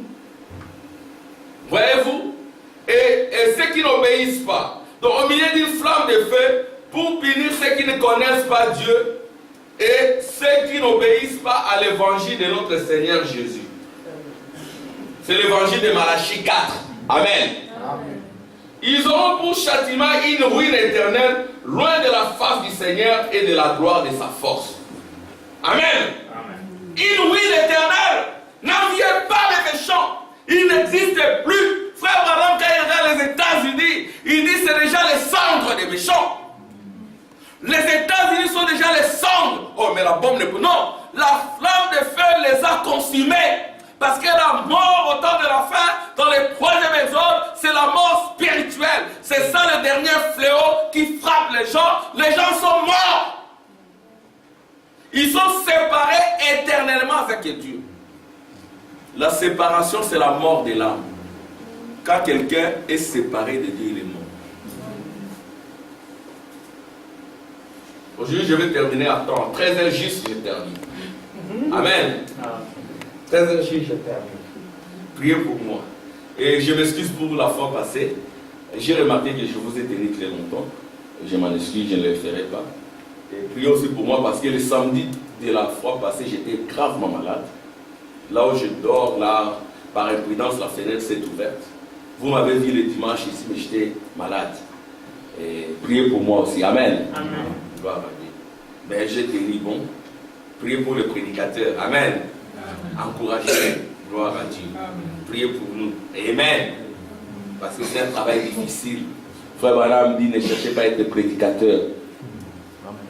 Voyez-vous? Et ceux qui n'obéissent pas. Donc, au milieu d'une flamme de feu, pour punir ceux qui ne connaissent pas Dieu et ceux qui n'obéissent pas à l'évangile de notre Seigneur Jésus. C'est l'évangile de Malachie 4. Amen. Amen. Ils auront pour châtiment une ruine éternelle, loin de la face du Seigneur et de la gloire de sa force. Amen. Amen. Une ruine éternelle. N'enviez pas les méchants. Ils n'existent plus. Frère Branham, quand il regarde les États-Unis, il dit que c'est déjà les cendres des méchants. Les États-Unis sont déjà les cendres. Oh, mais la bombe ne peut. Non, la flamme de feu les a consumés. Parce que la mort au temps de la fin, dans les troisième exode, c'est la mort spirituelle. C'est ça le dernier fléau qui frappe les gens. Les gens sont morts. Ils sont séparés éternellement avec Dieu. La séparation, c'est la mort de l'âme. Quand quelqu'un est séparé de Dieu, il est mort. Aujourd'hui, je vais terminer à temps. 13h juste, je termine. Amen. 13h juste, je termine. Priez pour moi. Et je m'excuse pour la fois passée. J'ai remarqué que je vous ai tenu très longtemps. Je m'en excuse, je ne le ferai pas. Et priez aussi pour moi parce que le samedi de la fois passée, j'étais gravement malade. Là où je dors, là, par imprudence, la fenêtre s'est ouverte. Vous m'avez vu le dimanche ici, mais j'étais malade. Et priez pour moi aussi. Amen. Amen. Gloire à Dieu. Mais j'ai tenu bon. Priez pour le prédicateur. Amen. Encouragez-le. Gloire à Dieu. Priez pour nous. Amen. Parce que c'est un travail difficile. Frère Branham dit, ne cherchez pas à être prédicateur.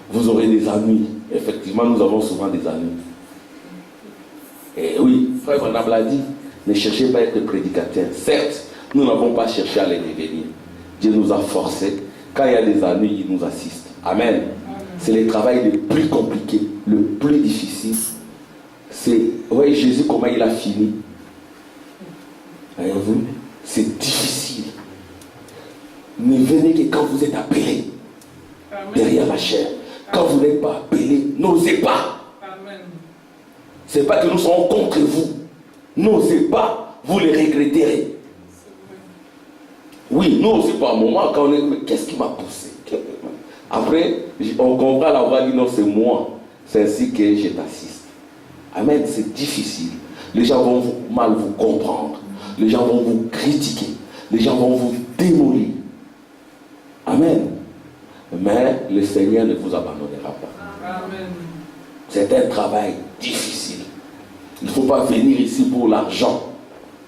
Vous aurez des amis. Effectivement, nous avons souvent des amis. Et oui, Frère Branham l'a dit, ne cherchez pas à être prédicateur. Certes, nous n'avons pas cherché à les devenir. Dieu nous a forcés. Quand il y a des amis, il nous assiste. Amen. C'est le travail le plus compliqué, le plus difficile. C'est, voyez Jésus comment il a fini. Voyez-vous, c'est difficile. Ne venez que quand vous êtes appelé. Derrière la chair. Quand vous n'êtes pas appelé, n'osez pas. Ce n'est pas que nous serons contre vous. N'osez pas, vous les regretterez. Oui, nous aussi par moment, quand on est, mais qu'est-ce qui m'a poussé? Après, on comprend la voix, dit non, c'est moi. C'est ainsi que je t'assiste. Amen, c'est difficile. Les gens vont mal vous comprendre. Les gens vont vous critiquer. Les gens vont vous démolir. Amen. Mais le Seigneur ne vous abandonnera pas. Amen. C'est un travail difficile. Il ne faut pas venir ici pour l'argent.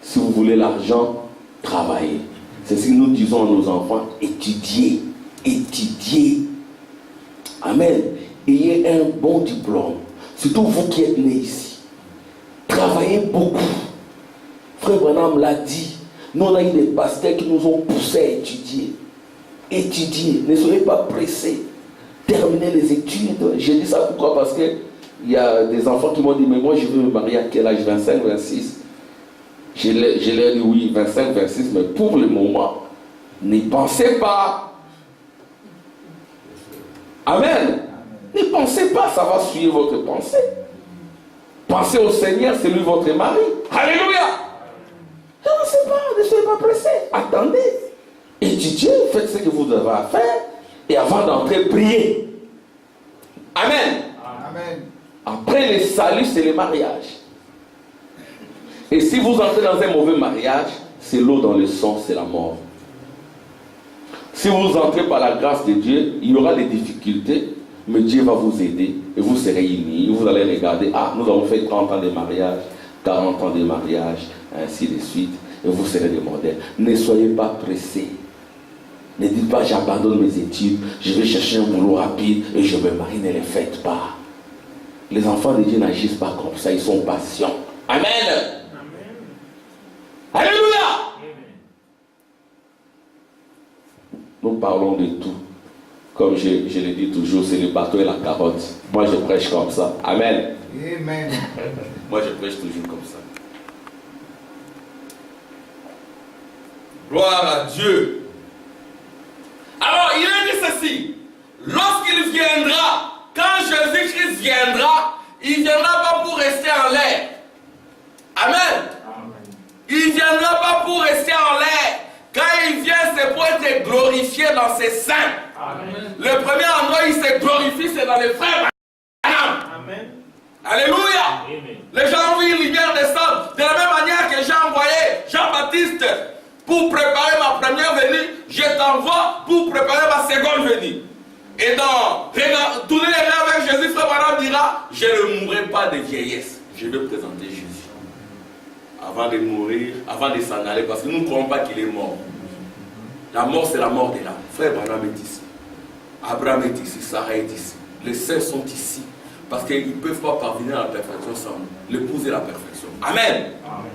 Si vous voulez l'argent, travaillez. C'est ce que nous disons à nos enfants, étudiez, étudiez. Amen. Ayez un bon diplôme. Surtout vous qui êtes nés ici. Travaillez beaucoup. Frère Branham l'a dit. Nous, on a eu des pasteurs qui nous ont poussés à étudier. Étudiez. Ne soyez pas pressés. Terminez les études. J'ai dit ça pourquoi? Parce qu'il y a des enfants qui m'ont dit, mais moi je veux me marier à quel âge? 25, 26. Je leur ai dit oui, 25, 26, mais pour le moment, n'y pensez pas. Amen. Ne pensez pas, ça va suivre votre pensée. Pensez au Seigneur, c'est lui votre mari. Alléluia. Ne soyez pas pressés. Attendez. Étudiez, faites ce que vous devez faire. Et avant d'entrer, priez. Amen. Amen. Après le salut, c'est le mariage. Et si vous entrez dans un mauvais mariage, c'est l'eau dans le sang, c'est la mort. Si vous entrez par la grâce de Dieu, il y aura des difficultés, mais Dieu va vous aider et vous serez unis. Vous allez regarder, ah, nous avons fait 30 ans de mariage, 40 ans de mariage, ainsi de suite, et vous serez des modèles. Ne soyez pas pressés. Ne dites pas, j'abandonne mes études, je vais chercher un boulot rapide et je me marie. Ne les faites pas. Les enfants de Dieu n'agissent pas comme ça, ils sont patients. Amen. Alléluia. Nous parlons de tout. Comme je le dis toujours, c'est le bateau et la carotte. Moi, je prêche comme ça. Amen. Amen. Moi, je prêche toujours comme ça. Gloire à Dieu. Alors, il a dit ceci. Lorsqu'il viendra, quand Jésus-Christ viendra, il ne viendra pas pour rester en l'air. Amen. Il ne viendra pas pour rester en l'air. Quand il vient, c'est pour être glorifié dans ses saints. Amen. Le premier endroit où il se glorifie, c'est dans les frères. Amen. Alléluia. Amen. Les gens ont vu une lumière descendre. De la même manière que j'ai envoyé Jean-Baptiste pour préparer ma première venue, je t'envoie pour préparer ma seconde venue. Et dans tourner les mains avec Jésus, frère Branham dira, je ne mourrai pas de vieillesse. Je vais présenter Jésus. Avant de mourir, avant de s'en aller, parce que nous ne croyons pas qu'il est mort. La mort, c'est la mort de l'âme. Frère Branham est ici. Abraham est ici, Sarah est ici. Les saints sont ici. Parce qu'ils ne peuvent pas parvenir à la perfection sans nous. L'épouse est la perfection. Amen. Amen.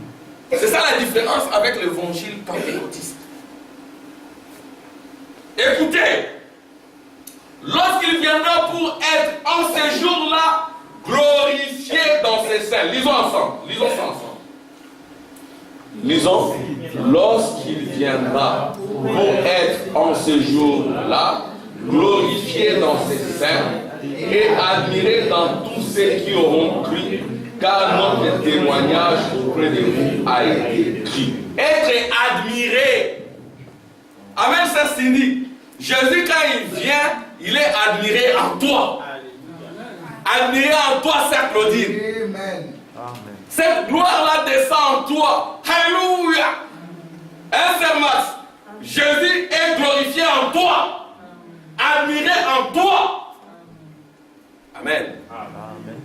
C'est ça la différence avec l'évangile pentecôtiste. Écoutez, lorsqu'il viendra pour être en ces jours-là glorifié dans ses saints. Lisons ensemble. Lisons ça ensemble. Lisons. Lorsqu'il viendra pour être en ce jour-là glorifié dans ses saints et admiré dans tous ceux qui auront cru, car notre témoignage auprès de vous a été écrit. Être admiré. Amen, ça signifie. Jésus, quand il vient, il est admiré en toi. Admiré en toi, c'est Claudine. Amen. Cette gloire-là descend en toi. Alléluia. Saint Max, Jésus est glorifié en toi. Admiré en toi. Amen.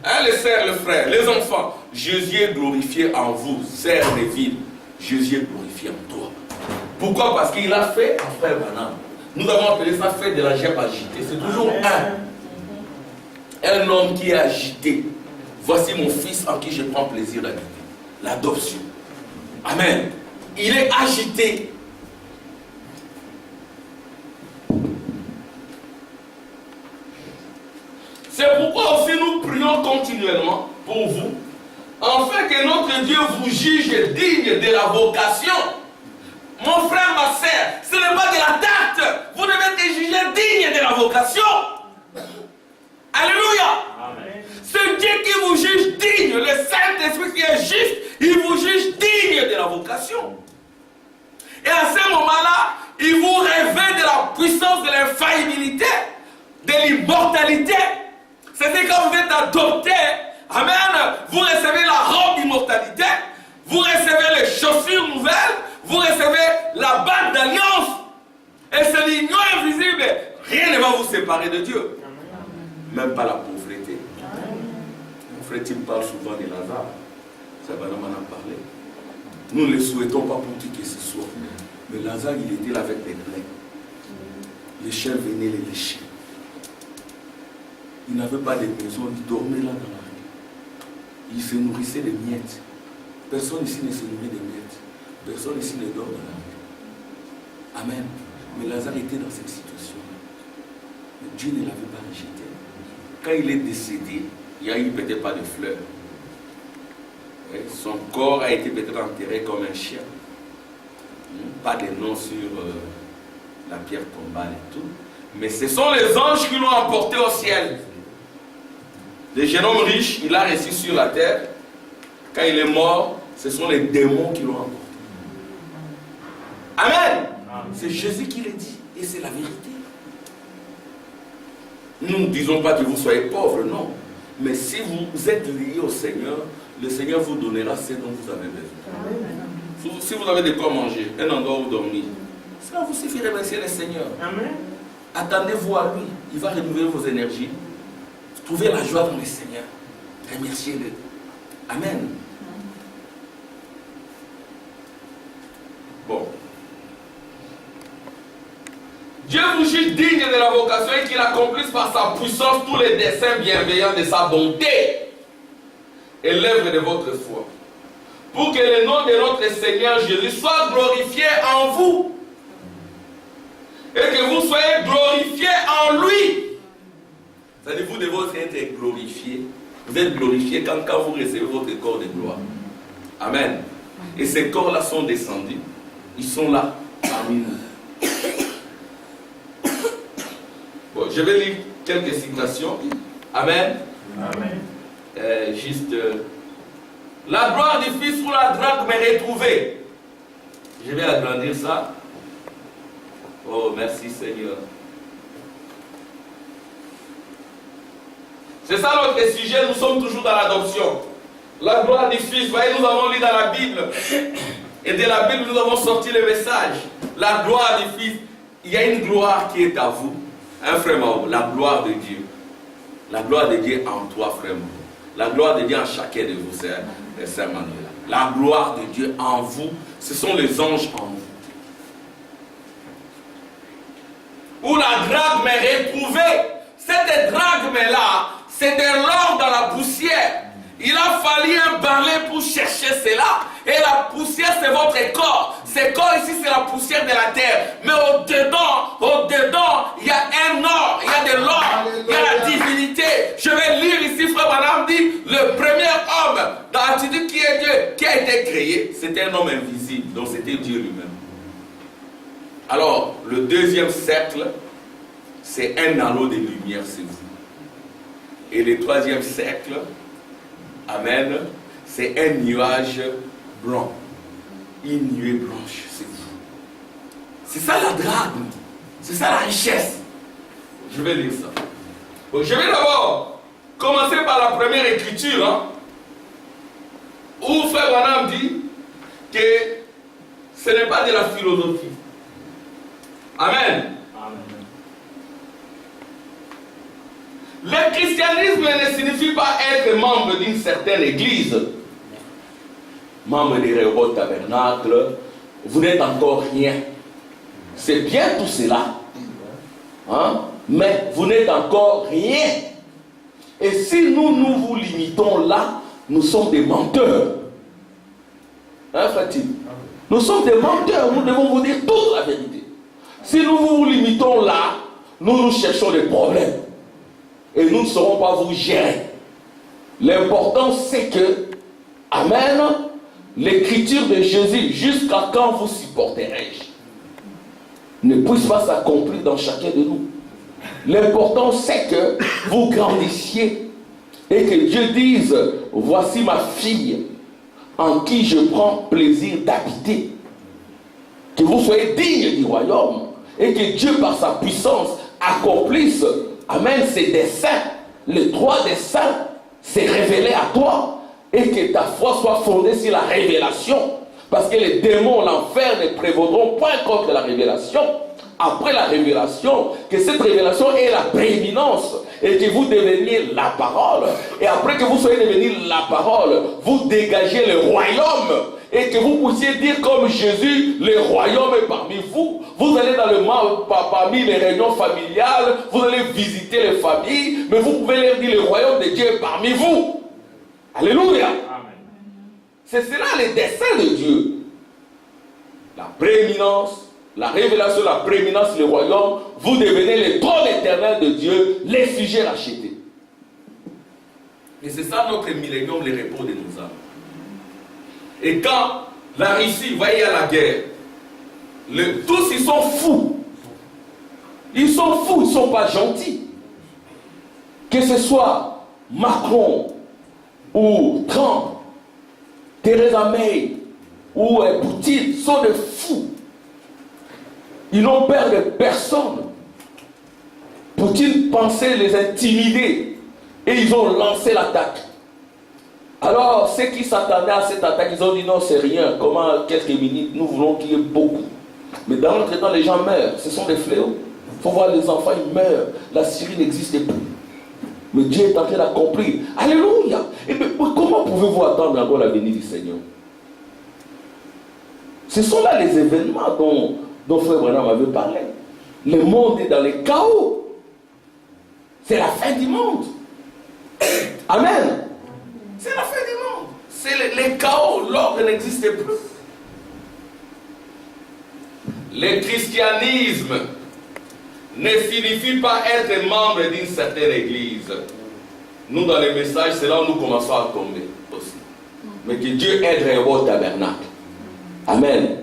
Hein, les sœurs, les frères, les enfants, Jésus est glorifié en vous, sœurs des villes. Jésus est glorifié en toi. Pourquoi? Parce qu'il a fait un frère Branham. Nous avons appelé ça fait de la gerbe agitée. C'est toujours un homme qui est agité. Voici mon fils en qui je prends plaisir d'habiter. L'adoption. Amen. Il est agité. C'est pourquoi aussi nous prions continuellement pour vous, afin que notre Dieu vous juge digne de la vocation. Mon frère, ma sœur, ce n'est pas de la date. Vous devez être jugé digne de la vocation. Alléluia. Amen. C'est Dieu qui vous juge digne. Le Saint-Esprit qui est juste, il vous juge digne de la vocation. Et à ce moment-là, il vous révèle de la puissance de l'infaillibilité, de l'immortalité. C'est-à-dire quand vous êtes adopté, amen, vous recevez la robe d'immortalité, vous recevez les chaussures nouvelles, vous recevez la bague d'alliance. Et c'est l'union invisible. Rien ne va vous séparer de Dieu. Même pas la pauvreté. Mon frère Tim parle souvent de Lazare. Ça va nous en parler. Nous ne le souhaitons pas pour qui que ce soit. Mais Lazare, il était là avec des plaies. Les chiens venaient les lécher. Il n'avait pas de maison, il dormait là dans la rue. Il se nourrissait de miettes. Personne ici ne se nourrit de miettes. Personne ici ne dort dans la rue. Amen. Mais Lazare était dans cette situation-là. Mais Dieu ne l'avait pas rejeté. Quand il est décédé, il n'y a eu peut-être pas de fleurs. Et son corps a été peut-être enterré comme un chien. Pas de nom sur la pierre tombale et tout. Mais ce sont les anges qui l'ont emporté au ciel. Le jeune homme riche, il a resté sur la terre. Quand il est mort, ce sont les démons qui l'ont emporté. Amen. C'est Jésus qui le dit. Et c'est la vérité. Nous ne disons pas que vous soyez pauvres, non. Mais si vous êtes liés au Seigneur, le Seigneur vous donnera ce dont vous avez besoin. Si vous avez de quoi manger, un endroit où dormir, ça vous suffit de remercier le Seigneur. Amen. Attendez-vous à lui. Il va renouveler vos énergies. Trouvez la joie dans le Seigneur. Remerciez-le. Amen. Bon. Dieu vous juge digne de la vocation et qu'il accomplisse par sa puissance tous les desseins bienveillants de sa bonté et l'œuvre de votre foi. Pour que le nom de notre Seigneur Jésus soit glorifié en vous. Et que vous soyez glorifiés en lui. C'est-à-dire que vous devez être glorifiés. Vous êtes glorifiés quand vous recevez votre corps de gloire. Amen. Et ces corps-là sont descendus. Ils sont là parmi nous. Bon, je vais lire quelques citations. Amen. Amen. La gloire du Fils pour la drachme est retrouvée. Je vais agrandir ça. Oh, merci Seigneur. C'est ça notre sujet, nous sommes toujours dans l'adoption. La gloire du Fils, voyez, nous avons lu dans la Bible. Et de la Bible, nous avons sorti le message. La gloire du Fils. Il y a une gloire qui est à vous. Hein, frère Mao, la gloire de Dieu. La gloire de Dieu en toi, frère Mao. La gloire de Dieu en chacun de vous, sœur Manuela. La gloire de Dieu en vous, ce sont les anges en vous. Où la drachme est retrouvée. Cette drachme-là, c'est de l'or dans la poussière. Il a fallu un balai pour chercher cela. Et la poussière, c'est votre corps. Ce corps ici, c'est la poussière de la terre. Mais au-dedans, il y a un or, il y a de l'or, il y a la divinité. Je vais lire ici, frère Branham dit, le premier homme dans l'attitude qui est Dieu, qui a été créé, c'était un homme invisible. Donc c'était Dieu lui-même. Alors, le deuxième cercle, c'est un halo de lumière, c'est vous. Et le troisième cercle, amen, c'est un nuage blanc. Une nuée blanche, c'est vous. C'est ça la drachme. C'est ça la richesse. Je vais lire ça. Bon, je vais d'abord commencer par la première écriture, hein, où frère Branham dit que ce n'est pas de la philosophie. Amen. Le christianisme ne signifie pas être membre d'une certaine église. Membre des Rehoboth Tabernacle, vous n'êtes encore rien. C'est bien tout cela. Hein? Mais vous n'êtes encore rien. Et si nous vous limitons là, nous sommes des menteurs. Hein, Fatih? Nous sommes des menteurs, nous devons vous dire toute la vérité. Si nous vous limitons là, nous cherchons des problèmes. Et nous ne saurons pas vous gérer. L'important c'est que, amen, l'écriture de Jésus, jusqu'à quand vous supporterai-je, ne puisse pas s'accomplir dans chacun de nous. L'important c'est que vous grandissiez et que Dieu dise, voici ma fille en qui je prends plaisir d'habiter. Que vous soyez dignes du royaume et que Dieu par sa puissance accomplisse, amen, ses desseins. Le droit des saints s'est révélé à toi et que ta foi soit fondée sur la révélation, parce que les démons, l'enfer ne prévaudront point contre la révélation. Après la révélation, que cette révélation ait la prééminence et que vous deveniez la parole. Et après que vous soyez devenu la parole, vous dégagez le royaume. et que vous puissiez dire comme Jésus, le royaume est parmi vous. Vous allez dans le monde, parmi les réunions familiales, vous allez visiter les familles, mais vous pouvez leur dire le royaume de Dieu est parmi vous. Alléluia. C'est cela le dessein de Dieu. La prééminence, la révélation, la prééminence, le royaume, vous devenez le trône éternel de Dieu, les sujets rachetés. Et c'est ça notre millénium, le repos de nos âmes. Et quand la Russie, vous voyez, à la guerre, tous ils sont fous. Ils sont fous, ils ne sont pas gentils. Que ce soit Macron ou Trump, Theresa May ou Poutine, sont des fous. Ils n'ont peur de personne. Poutine pensait les intimider et ils ont lancé l'attaque. Alors, ceux qui s'attendaient à cette attaque, ils ont dit non, c'est rien. Comment, quelques minutes, nous voulons qu'il y ait beaucoup. Mais dans notre temps, les gens meurent. Ce sont des fléaux. Il faut voir les enfants, ils meurent. La Syrie n'existe plus. Mais Dieu est en train d'accomplir. Alléluia. Et mais comment pouvez-vous attendre encore la venue du Seigneur? Ce sont là les événements dont Frère Branham avait parlé. Le monde est dans le chaos. C'est la fin du monde. Amen. C'est la fin du monde. C'est le chaos. L'ordre n'existe plus. Le christianisme ne signifie pas être membre d'une certaine église. Nous, dans les messages, c'est là où nous commençons à tomber aussi. Mais que Dieu aide au tabernacle. Amen.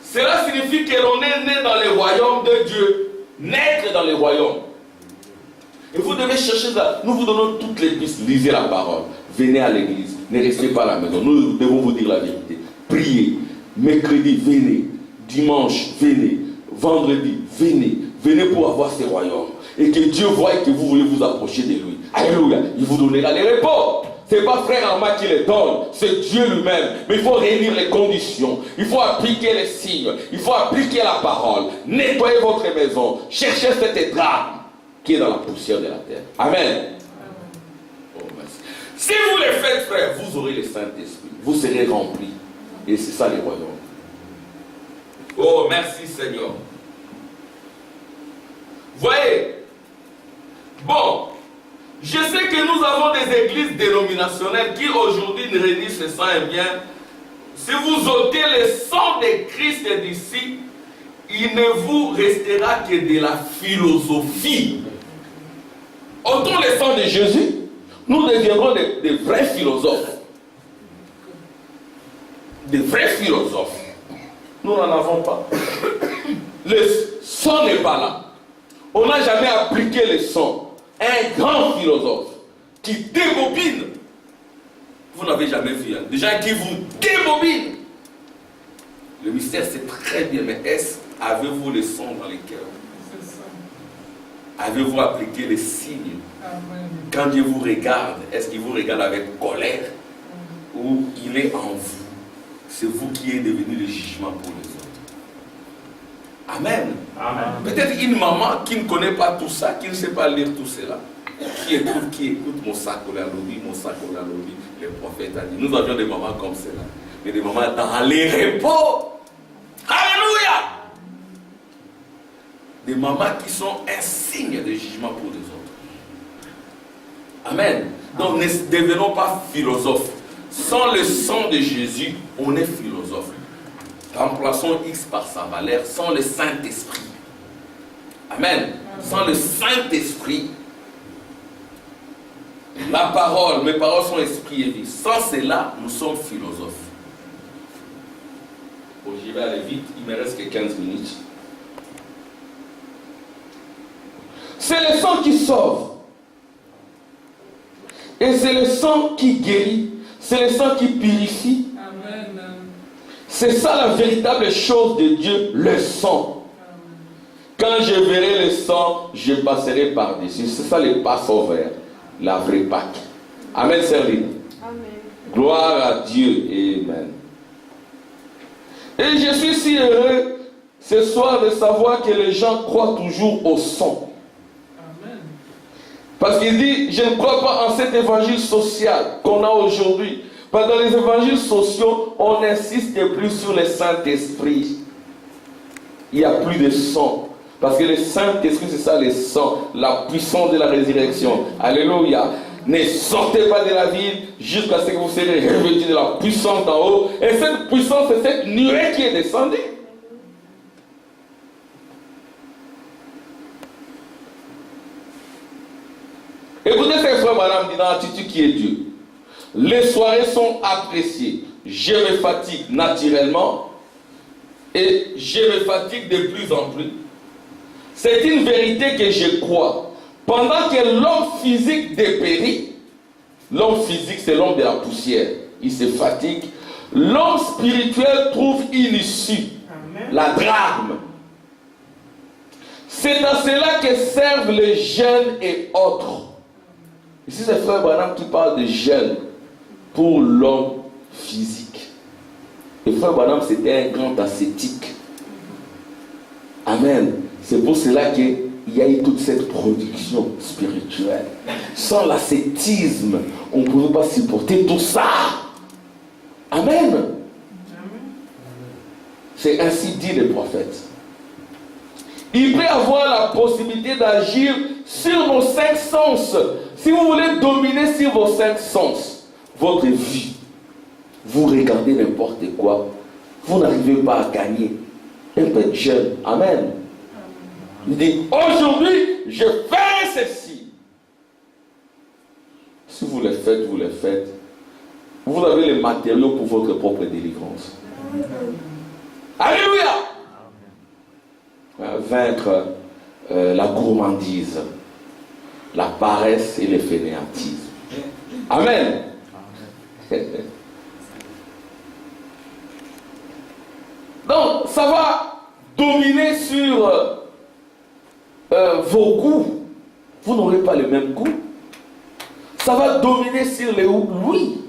Cela signifie que l'on est né dans le royaume de Dieu. Naître dans le royaume. Et vous devez chercher ça. Nous vous donnons toutes les pistes. Lisez la parole. Venez à l'église. Ne restez pas à la maison. Nous devons vous dire la vérité. Priez. Mercredi, venez. Dimanche, venez. Vendredi, venez. Venez pour avoir ce royaume. Et que Dieu voie que vous voulez vous approcher de lui. Alléluia. Il vous donnera les repos. Ce n'est pas frère Arma qui les donne. C'est Dieu lui-même. Mais il faut réunir les conditions. Il faut appliquer les signes. Il faut appliquer la parole. Nettoyez votre maison. Cherchez cette drame qui est dans la poussière de la terre. Amen. Oh, merci. Si vous les faites, frère, vous aurez le Saint-Esprit. Vous serez remplis. Et c'est ça les royaumes. Oh, merci Seigneur. Voyez. Bon. Je sais que nous avons des églises dénominationnelles qui aujourd'hui ne réunissent le sang et bien. Si vous ôtez le sang de Christ d'ici, il ne vous restera que de la philosophie. Ôtons le sang de Jésus, nous deviendrons des vrais philosophes. Des vrais philosophes. Nous n'en avons pas. Le sang n'est pas là. On n'a jamais appliqué le sang. Un grand philosophe qui débobine. Vous n'avez jamais vu des gens qui vous débobinent. Le mystère c'est très bien, mais avez-vous le sang dans les cœurs? Avez-vous appliqué les signes? Amen. Quand Dieu vous regarde, est-ce qu'il vous regarde avec colère? Ou il est en vous? C'est vous qui êtes devenu le jugement pour les autres. Amen. Amen. Peut-être une maman qui ne connaît pas tout ça, qui ne sait pas lire tout cela, qui écoute mon sacola lobby, le prophète a dit. Nous avions des mamans comme cela, mais des mamans dans les repos. Alléluia. Des mamans qui sont un signe de jugement pour les autres. Amen. Donc ne devenons pas philosophes. Sans le sang de Jésus, on est philosophe. Remplaçons X par sa valeur, sans le Saint-Esprit. Amen. Sans le Saint-Esprit, la parole, mes paroles sont esprit et vie. Sans cela, nous sommes philosophes. Bon, j'y vais aller vite, il me reste que 15 minutes. C'est le sang qui sauve. Et c'est le sang qui guérit. C'est le sang qui purifie. Amen. C'est ça la véritable chose de Dieu, le sang. Quand je verrai le sang, je passerai par-dessus. C'est ça le Passover, la vraie Pâque. Amen, Serline. Amen. Gloire à Dieu. Amen. Et je suis si heureux ce soir de savoir que les gens croient toujours au sang. Parce qu'il dit, je ne crois pas en cet évangile social qu'on a aujourd'hui. Parce que dans les évangiles sociaux, on n'insiste plus sur le Saint-Esprit. Il n'y a plus de sang. Parce que le Saint-Esprit, c'est ça le sang, la puissance de la résurrection. Alléluia. Ne sortez pas de la ville jusqu'à ce que vous serez revêtus de la puissance d'en haut. Et cette puissance, c'est cette nuée qui est descendue. Écoutez ce que frère Branham dit dans l'attitude qui est Dieu. Les soirées sont appréciées. Je me fatigue naturellement et je me fatigue de plus en plus. C'est une vérité que je crois. Pendant que l'homme physique dépérit, l'homme physique c'est l'homme de la poussière, il se fatigue. L'homme spirituel trouve une issue, la drachme. C'est à cela que servent les jeûnes et autres. Ici c'est frère Branham qui parle de jeûne pour l'homme physique. Et frère Branham c'était un grand ascétique. Amen. C'est pour cela qu'il y a eu toute cette production spirituelle. Sans l'ascétisme, on ne pouvait pas supporter tout ça. Amen. C'est ainsi dit le prophète. Il peut avoir la possibilité d'agir sur vos 5 sens. Si vous voulez dominer sur vos 5 sens, votre vie, vous regardez n'importe quoi, vous n'arrivez pas à gagner. Un peu de jeûne. Amen. Il dit, aujourd'hui, je fais ceci. Si vous le faites, vous le faites. Vous avez les matériaux pour votre propre délivrance. Alléluia. Vaincre la gourmandise, la paresse et le fainéantisme. Amen. Donc, ça va dominer sur vos goûts. Vous n'aurez pas le même goût. Ça va dominer sur les ouïes.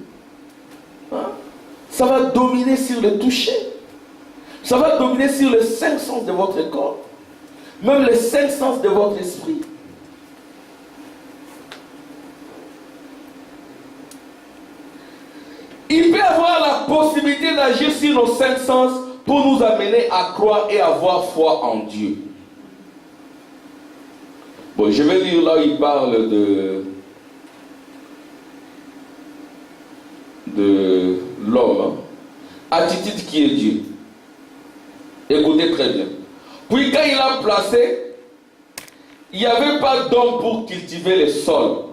Hein? Ça va dominer sur le toucher. Ça va dominer sur les 5 sens de votre corps. Même les 5 sens de votre esprit. Il peut avoir la possibilité d'agir sur nos 5 sens pour nous amener à croire et avoir foi en Dieu. Bon, je vais lire là où il parle de l'homme. Hein. Attitude qui est Dieu. Écoutez très bien. Puis quand il a placé, il n'y avait pas d'homme pour cultiver le sol.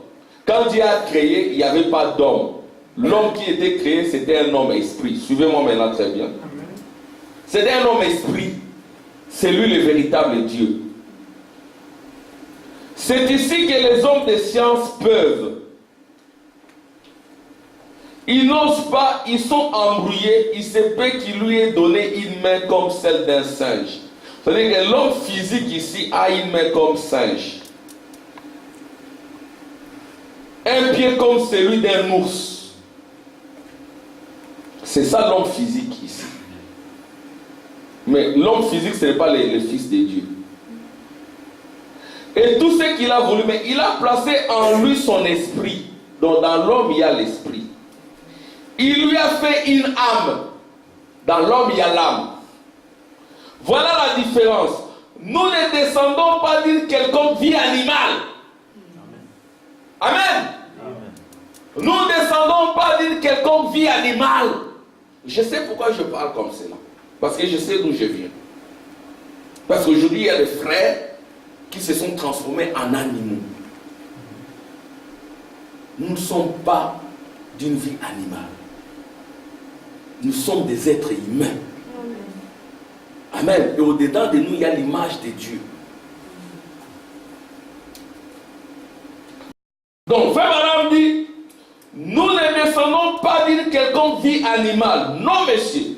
Quand Dieu a créé, il n'y avait pas d'homme. L'homme qui était créé, c'était un homme esprit. Suivez-moi maintenant très bien. C'était un homme esprit. C'est lui le véritable Dieu. C'est ici que les hommes de science peuvent. Ils n'osent pas, ils sont embrouillés. Il se peut qu'il lui ait donné une main comme celle d'un singe. C'est-à-dire que l'homme physique ici a une main comme singe. Un pied comme celui d'un ours. C'est ça l'homme physique ici. Mais l'homme physique, ce n'est pas le Fils de Dieu. Et tout ce qu'il a voulu, mais il a placé en lui son esprit. Donc dans l'homme, il y a l'esprit. Il lui a fait une âme. Dans l'homme, il y a l'âme. Voilà la différence. Nous ne descendons pas d'une quelconque vie animale. Amen. Amen. Nous ne descendons pas d'une quelconque vie animale. Je sais pourquoi je parle comme cela. Parce que je sais d'où je viens. Parce qu'aujourd'hui, il y a des frères qui se sont transformés en animaux. Nous ne sommes pas d'une vie animale. Nous sommes des êtres humains. Amen. Et au-dedans de nous, il y a l'image de Dieu. Donc, Frère Branham dit, nous ne descendons pas d'une quelconque vie animale. Non, monsieur.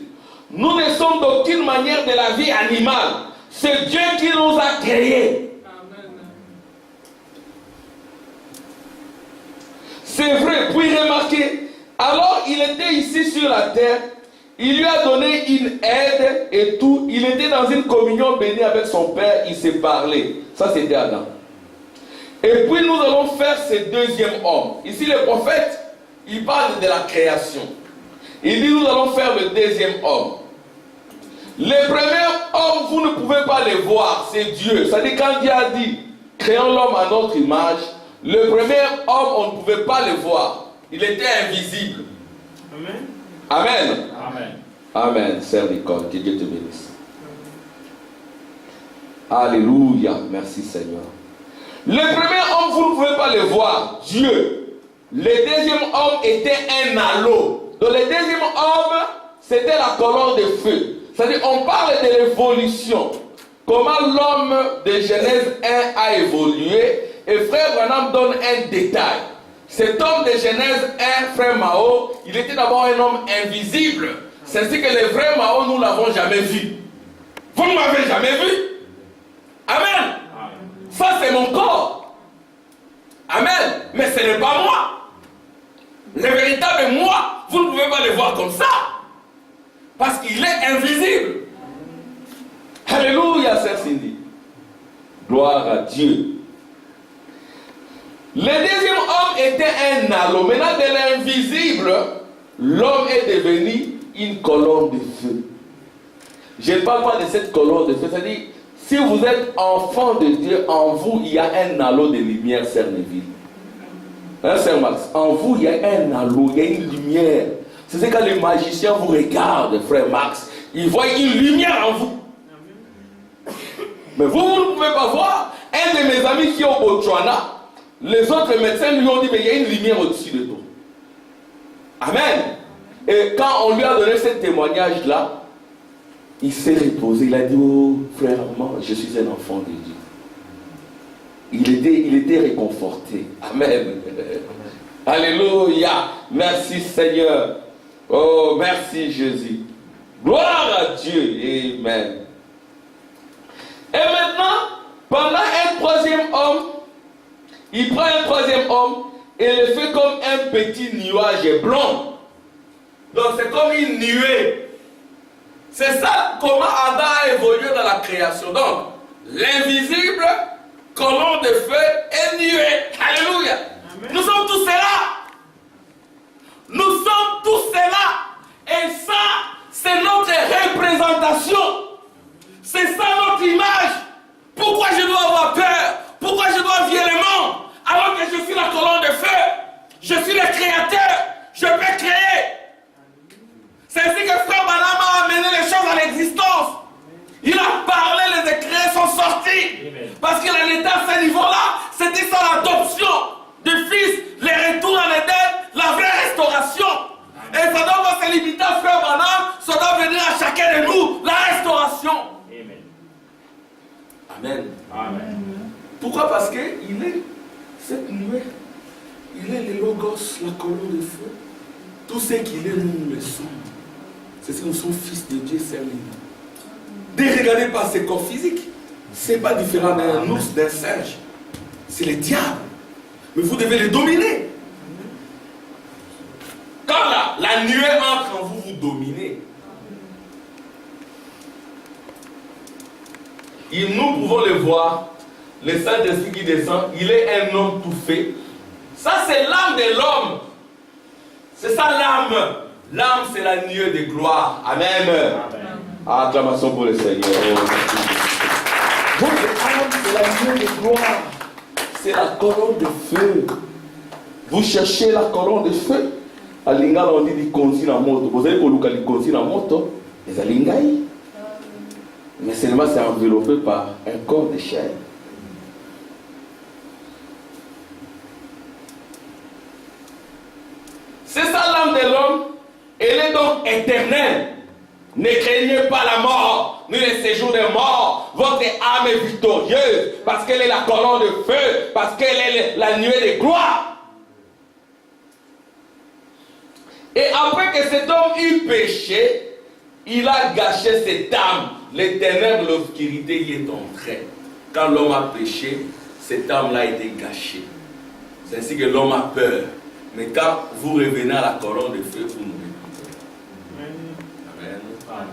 Nous ne sommes d'aucune manière de la vie animale. C'est Dieu qui nous a créés. C'est vrai, puis remarquez, alors il était ici sur la terre, il lui a donné une aide et tout, il était dans une communion bénie avec son père, il s'est parlé. Ça c'était Adam. Et puis nous allons faire ce deuxième homme. Ici le prophète, il parle de la création. Il dit, nous allons faire le deuxième homme. Les premiers hommes, vous ne pouvez pas les voir, c'est Dieu. C'est-à-dire quand Dieu a dit, créons l'homme à notre image, le premier homme, on ne pouvait pas le voir. Il était invisible. Amen. Amen. Amen. Amen. Sœur Nicole, que Dieu te bénisse. Alléluia. Merci Seigneur. Le premier homme, vous ne pouvez pas le voir, Dieu. Le deuxième homme était un halo. Donc le deuxième homme, c'était la colonne de feu. C'est-à-dire, on parle de l'évolution. Comment l'homme de Genèse 1 a évolué. Et frère Branham donne un détail. Cet homme de Genèse 1, frère Mao, il était d'abord un homme invisible. C'est ainsi que le vrai Mao, nous ne l'avons jamais vu. Vous ne m'avez jamais vu. Amen. Ça, c'est mon corps. Amen. Mais ce n'est pas moi. Le véritable moi, vous ne pouvez pas le voir comme ça. Parce qu'il est invisible. Alléluia, sœur Cindy. Gloire à Dieu. Le deuxième homme était un halo. Maintenant, de l'invisible, l'homme est devenu une colonne de feu. Je ne parle pas de cette colonne de feu. C'est-à-dire, si vous êtes enfant de Dieu, en vous, il y a un halo de lumière, sœur Neville. Hein, sœur Max? En vous, il y a un halo, il y a une lumière. C'est ce que quand les magiciens vous regardent, frère Max, ils voient une lumière en vous. Mais vous ne pouvez pas voir. Un de mes amis qui est au Botswana, les autres médecins lui ont dit, mais il y a une lumière au-dessus de toi. Amen. Et quand on lui a donné ce témoignage-là, il s'est reposé. Il a dit, oh frère Armand, je suis un enfant de Dieu. Il était réconforté. Amen. Alléluia. Merci Seigneur. Oh, merci Jésus. Gloire à Dieu. Amen. Et maintenant, pendant un troisième homme, il prend un troisième homme et le fait comme un petit nuage blanc. Donc c'est comme une nuée. C'est ça comment Adam a évolué dans la création. Donc, l'invisible, colonne de feu et nuée. Alléluia. Amen. Nous sommes tous là. Nous sommes tous là. Et ça, c'est notre représentation. C'est ça notre image. Pourquoi je dois avoir peur? Pourquoi je dois violemment? Alors que je suis la colonne de feu. Je suis le créateur. Je peux créer. C'est ainsi que frère Branham a amené les choses à l'existence. Il a parlé, les écrits sont sortis. Parce qu'il en était à ce niveau-là. C'était ça l'adoption du Fils, les retours à l'Éden, la vraie restauration. Et ça ne doit pas se limiter à frère Branham, ça doit venir à chacun de nous, la restauration. Amen. Amen. Pourquoi? Parce qu'il est cette nuée. Il est le logos, la colonne de feu. Tout ce qu'il est, nous le sommes. C'est ce que nous sommes fils de Dieu, Seigneur. Ne regardez pas ses corps physiques. Ce n'est pas différent d'un ours, d'un singe. C'est le diable. Mais vous devez le dominer. Quand la nuée entre en vous, vous dominez. Et nous pouvons le voir. Le Saint-Esprit qui descend, il est un homme tout fait. Ça, c'est l'âme de l'homme. C'est ça l'âme. L'âme, c'est la nuée de gloire. Amen. Amen. Acclamation pour le Seigneur. Votre âme, c'est la nuée de gloire. C'est la colonne de feu. Vous cherchez la colonne de feu. À l'ingala, on dit conduit la moto. Vous avez conduit la moto. Les alingaï. Mais seulement c'est enveloppé par un corps de chair. C'est ça l'âme de l'homme. Elle est donc éternelle. Ne craignez pas la mort, ni le séjour des morts. Votre âme est victorieuse parce qu'elle est la colonne de feu, parce qu'elle est la nuée de gloire. Et après que cet homme eut péché, il a gâché cette âme. Les ténèbres, l'obscurité y est entrée. Quand l'homme a péché, cette âme-là a été gâchée. C'est ainsi que l'homme a peur. Mais quand vous revenez à la colonne de feu, vous nous écoutez. Amen. Amen.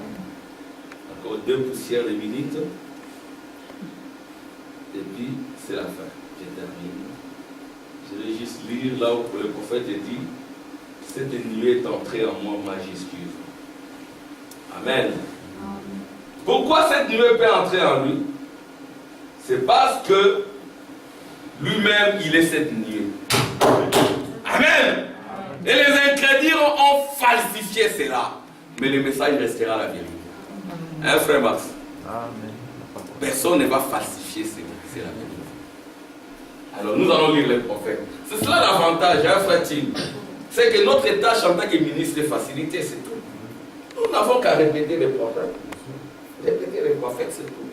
Encore 2 poussières de minutes. Et puis, c'est la fin. Je termine. Je vais juste lire là où le prophète dit, cette nuée est entrée en moi majuscule. Amen. Pourquoi cette nuée peut entrer en lui? C'est parce que lui-même, il est cette nuée. Amen. Et les incrédules ont falsifié cela. Mais le message restera la vérité. Hein, frère Max? Amen. Personne ne va falsifier c'est la vérité. Alors nous allons lire les prophètes. C'est cela l'avantage, hein, frère Tim? C'est que notre tâche en tant que ministre est facilitée, c'est tout. Nous n'avons qu'à répéter les prophètes. Répéter les prophètes, c'est tout.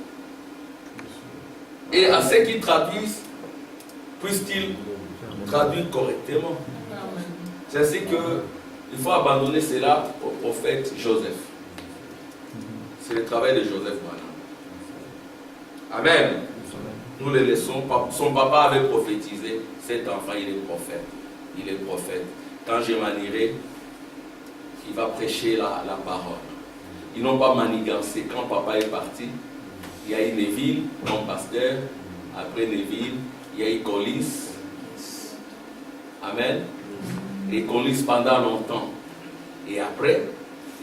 Et à ceux qui traduisent, puissent-ils traduire correctement. C'est ainsi qu'il faut abandonner cela au prophète Joseph. C'est le travail de Joseph Branham. Amen. Nous le laissons. Son papa avait prophétisé. Cet enfant, il est prophète. Il est prophète. Quand je manierai, il va prêcher la parole. Ils n'ont pas manigancé. Quand papa est parti, il y a eu Neville, mon pasteur. Après Neville, il y a eu Collins. Amen. Et Collins pendant longtemps. Et après,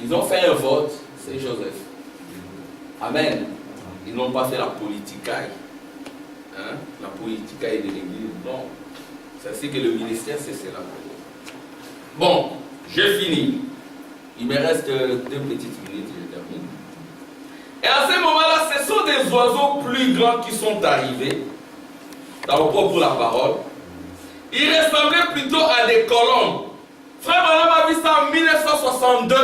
ils ont fait un vote. C'est Joseph. Amen. Ils n'ont pas fait la politicaille. Hein? La politicaille de l'église. Non. C'est ainsi que le ministère, c'est cela. Bon, j'ai fini. Il me reste 2 petites minutes et je termine. Et à ce moment-là, ce sont des oiseaux plus grands qui sont arrivés. Dans le propos pour la parole. Ils ressemblaient plutôt à des colombes. Frère Branham a vu ça en 1962.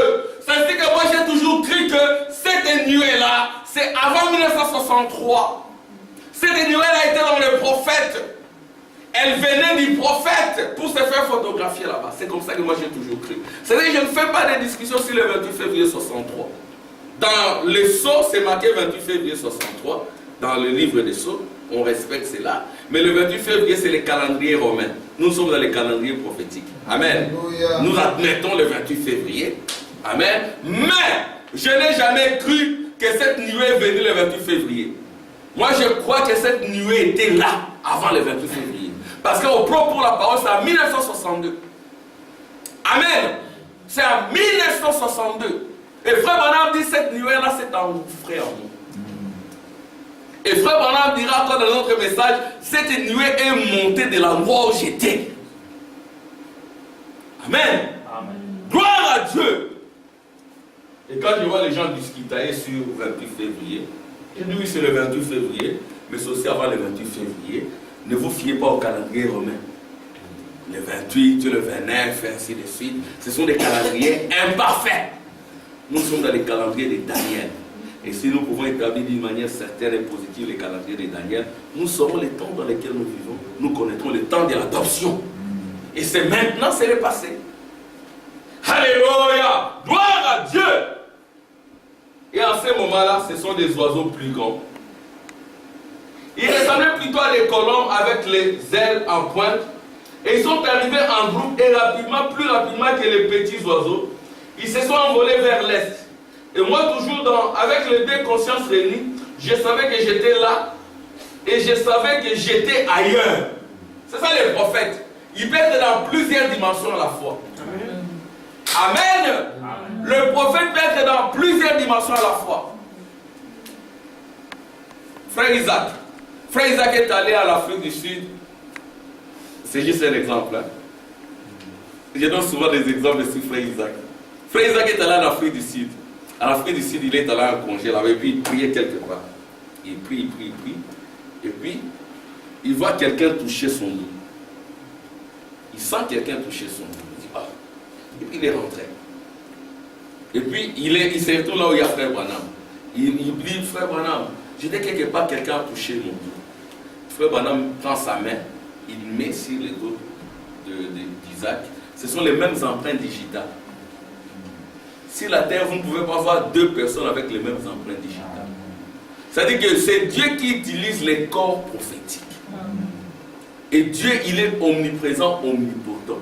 C'est ainsi que moi j'ai toujours cru que cette nuée-là, c'est avant 1963. Cette nuée-là était dans le prophète. Elle venait du prophète pour se faire photographier là-bas. C'est comme ça que moi j'ai toujours cru. C'est-à-dire que je ne fais pas de discussion sur le 28 février 63. Dans les Sceaux, c'est marqué 28 février 63. Dans le livre des Sceaux, on respecte cela. Mais le 28 février, c'est le calendrier romain. Nous sommes dans le calendrier prophétique. Amen. Alléluia. Nous admettons le 28 février. Amen. Mais je n'ai jamais cru que cette nuée est venue le 28 février. Moi, je crois que cette nuée était là avant le 28 février. Parce qu'au propos pour la parole, c'est en 1962. Amen. C'est en 1962. Et frère Branham dit cette nuée-là, c'est engouffré en nous. Et frère Branham dira encore dans notre message, cette nuée est montée de l'endroit où j'étais. Amen. Amen. Gloire à Dieu. Et quand je vois les gens discuter sur le 28 février, je dis oui, c'est le 28 février, mais c'est aussi avant le 28 février. Ne vous fiez pas au calendrier romain. Le 28, le 29, ainsi de suite. Ce sont des calendriers imparfaits. Nous sommes dans les calendriers de Daniel. Et si nous pouvons établir d'une manière certaine et positive les calendriers de Daniel, nous saurons les temps dans lesquels nous vivons. Nous connaîtrons le temps de l'adoption. Et c'est maintenant, c'est le passé. Alléluia! Gloire à Dieu! Et à ce moment-là, ce sont des oiseaux plus grands. Ils ressemblaient plutôt à des colombes avec les ailes en pointe. Et ils sont arrivés en groupe et rapidement, plus rapidement que les petits oiseaux, ils se sont envolés vers l'est. Et moi, toujours avec les 2 consciences réunies, je savais que j'étais là et je savais que j'étais ailleurs. C'est ça les prophètes. Ils peuvent être dans plusieurs dimensions à la fois. Amen. Amen. Amen. Le prophète peut être dans plusieurs dimensions à la fois. Frère Isaac. Frère Isaac est allé à l'Afrique du Sud. C'est juste un exemple. Hein? Je donne souvent des exemples sur Frère Isaac. Frère Isaac est allé à l'Afrique du Sud. À l'Afrique du Sud, il est allé en congé là-bas et puis il priait quelque part. Il prie. Et puis, il voit quelqu'un toucher son dos. Il sent quelqu'un toucher son dos. Il dit, ah. Et puis il est rentré. Et puis, il se retrouve là où il y a Frère Branham. Il dit, Frère Branham, j'étais quelque part, quelqu'un a touché mon dos. Frère Branham prend sa main, il met sur le dos d'Isaac. Ce sont les mêmes empreintes digitales. Sur la terre, vous ne pouvez pas voir 2 personnes avec les mêmes empreintes digitales. C'est-à-dire que c'est Dieu qui utilise les corps prophétiques. Et Dieu, il est omniprésent, omnipotent.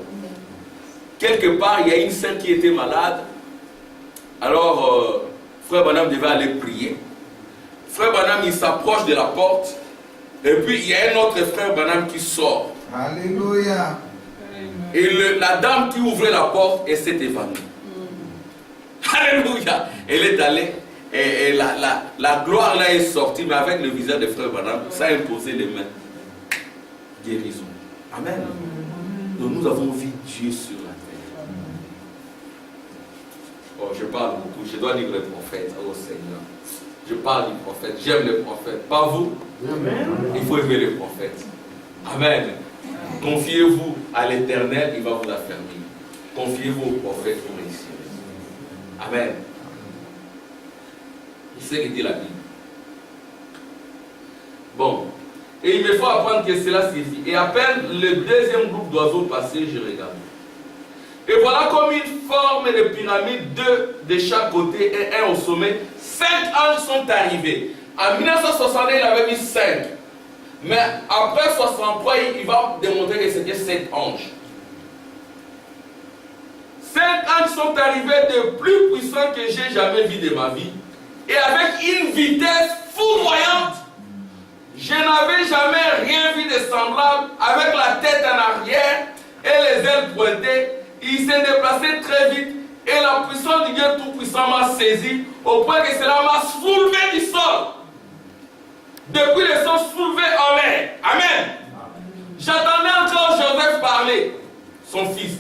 Quelque part, il y a une sœur qui était malade. Alors, Frère Branham devait aller prier. Frère Branham, il s'approche de la porte. Et puis, il y a un autre Frère Branham qui sort. Alléluia. Et la dame qui ouvrait la porte, elle s'est évanouie. Alléluia. Elle est allée. Et la gloire là est sortie, mais avec le visage de frère Branham, ça a imposé les mains. Guérison. Amen. Donc nous avons vu Dieu sur la terre. Oh, je parle beaucoup. Je dois lire les prophètes. Oh Seigneur. Je parle du prophète. J'aime les prophètes. Pas vous? Amen. Il faut aimer les prophètes. Amen. Confiez-vous à l'Éternel, il va vous affermir. Confiez-vous au prophète pour réussir. Amen. C'est ce que dit la Bible. Bon. Et il me faut apprendre que cela signifie. Et à peine le deuxième groupe d'oiseaux passait, je regarde. Et voilà comme une forme de pyramide, deux de chaque côté et un au sommet. 5 anges sont arrivés. En 1960, il avait mis 5. Mais après 63, il va démontrer que c'était 7 anges. 5 anges sont arrivés de plus puissants que j'ai jamais vu de ma vie. Et avec une vitesse foudroyante. Je n'avais jamais rien vu de semblable, avec la tête en arrière et les ailes pointées. Il s'est déplacé très vite et la puissance du Dieu Tout-Puissant m'a saisi au point que cela m'a soulevé du sol. Depuis le sol soulevé en l'air. Amen. J'attendais encore Joseph parler, son fils.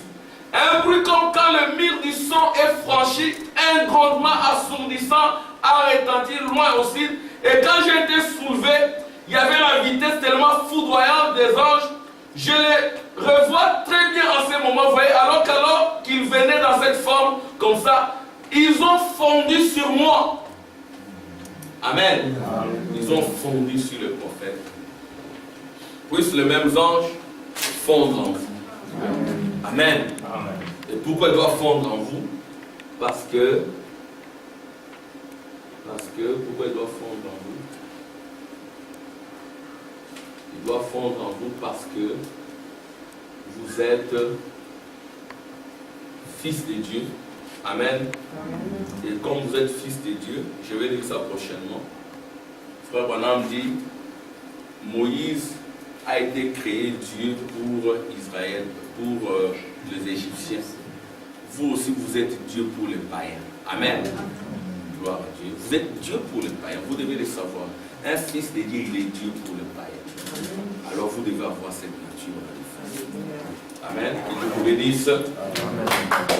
Un bruit comme quand le mur du son est franchi, un grondement assourdissant a retenti loin au sud. Et quand j'ai été soulevé, il y avait la vitesse tellement foudroyante des anges. Je les revois très bien en ce moment, vous voyez, alors qu'ils venaient dans cette forme comme ça, ils ont fondu sur moi. Amen. Ils ont fondu sur le prophète. Puissent les mêmes anges fondre en vous. Amen. Et pourquoi ils doivent fondre en vous? Parce que pourquoi ils doivent fondre en vous? Ils doivent fondre en vous parce que vous êtes fils de Dieu. Amen. Et comme vous êtes fils de Dieu, je vais lire ça prochainement. Frère Branham dit, Moïse a été créé Dieu pour Israël, pour les Égyptiens. Vous aussi, vous êtes Dieu pour les païens. Amen. Gloire à Dieu. Vous êtes Dieu pour les païens. Vous devez le savoir. Un fils de Dieu, il est Dieu pour les païens. Alors vous devez avoir cette nature. Amen. Et je vous bénisse. Amen.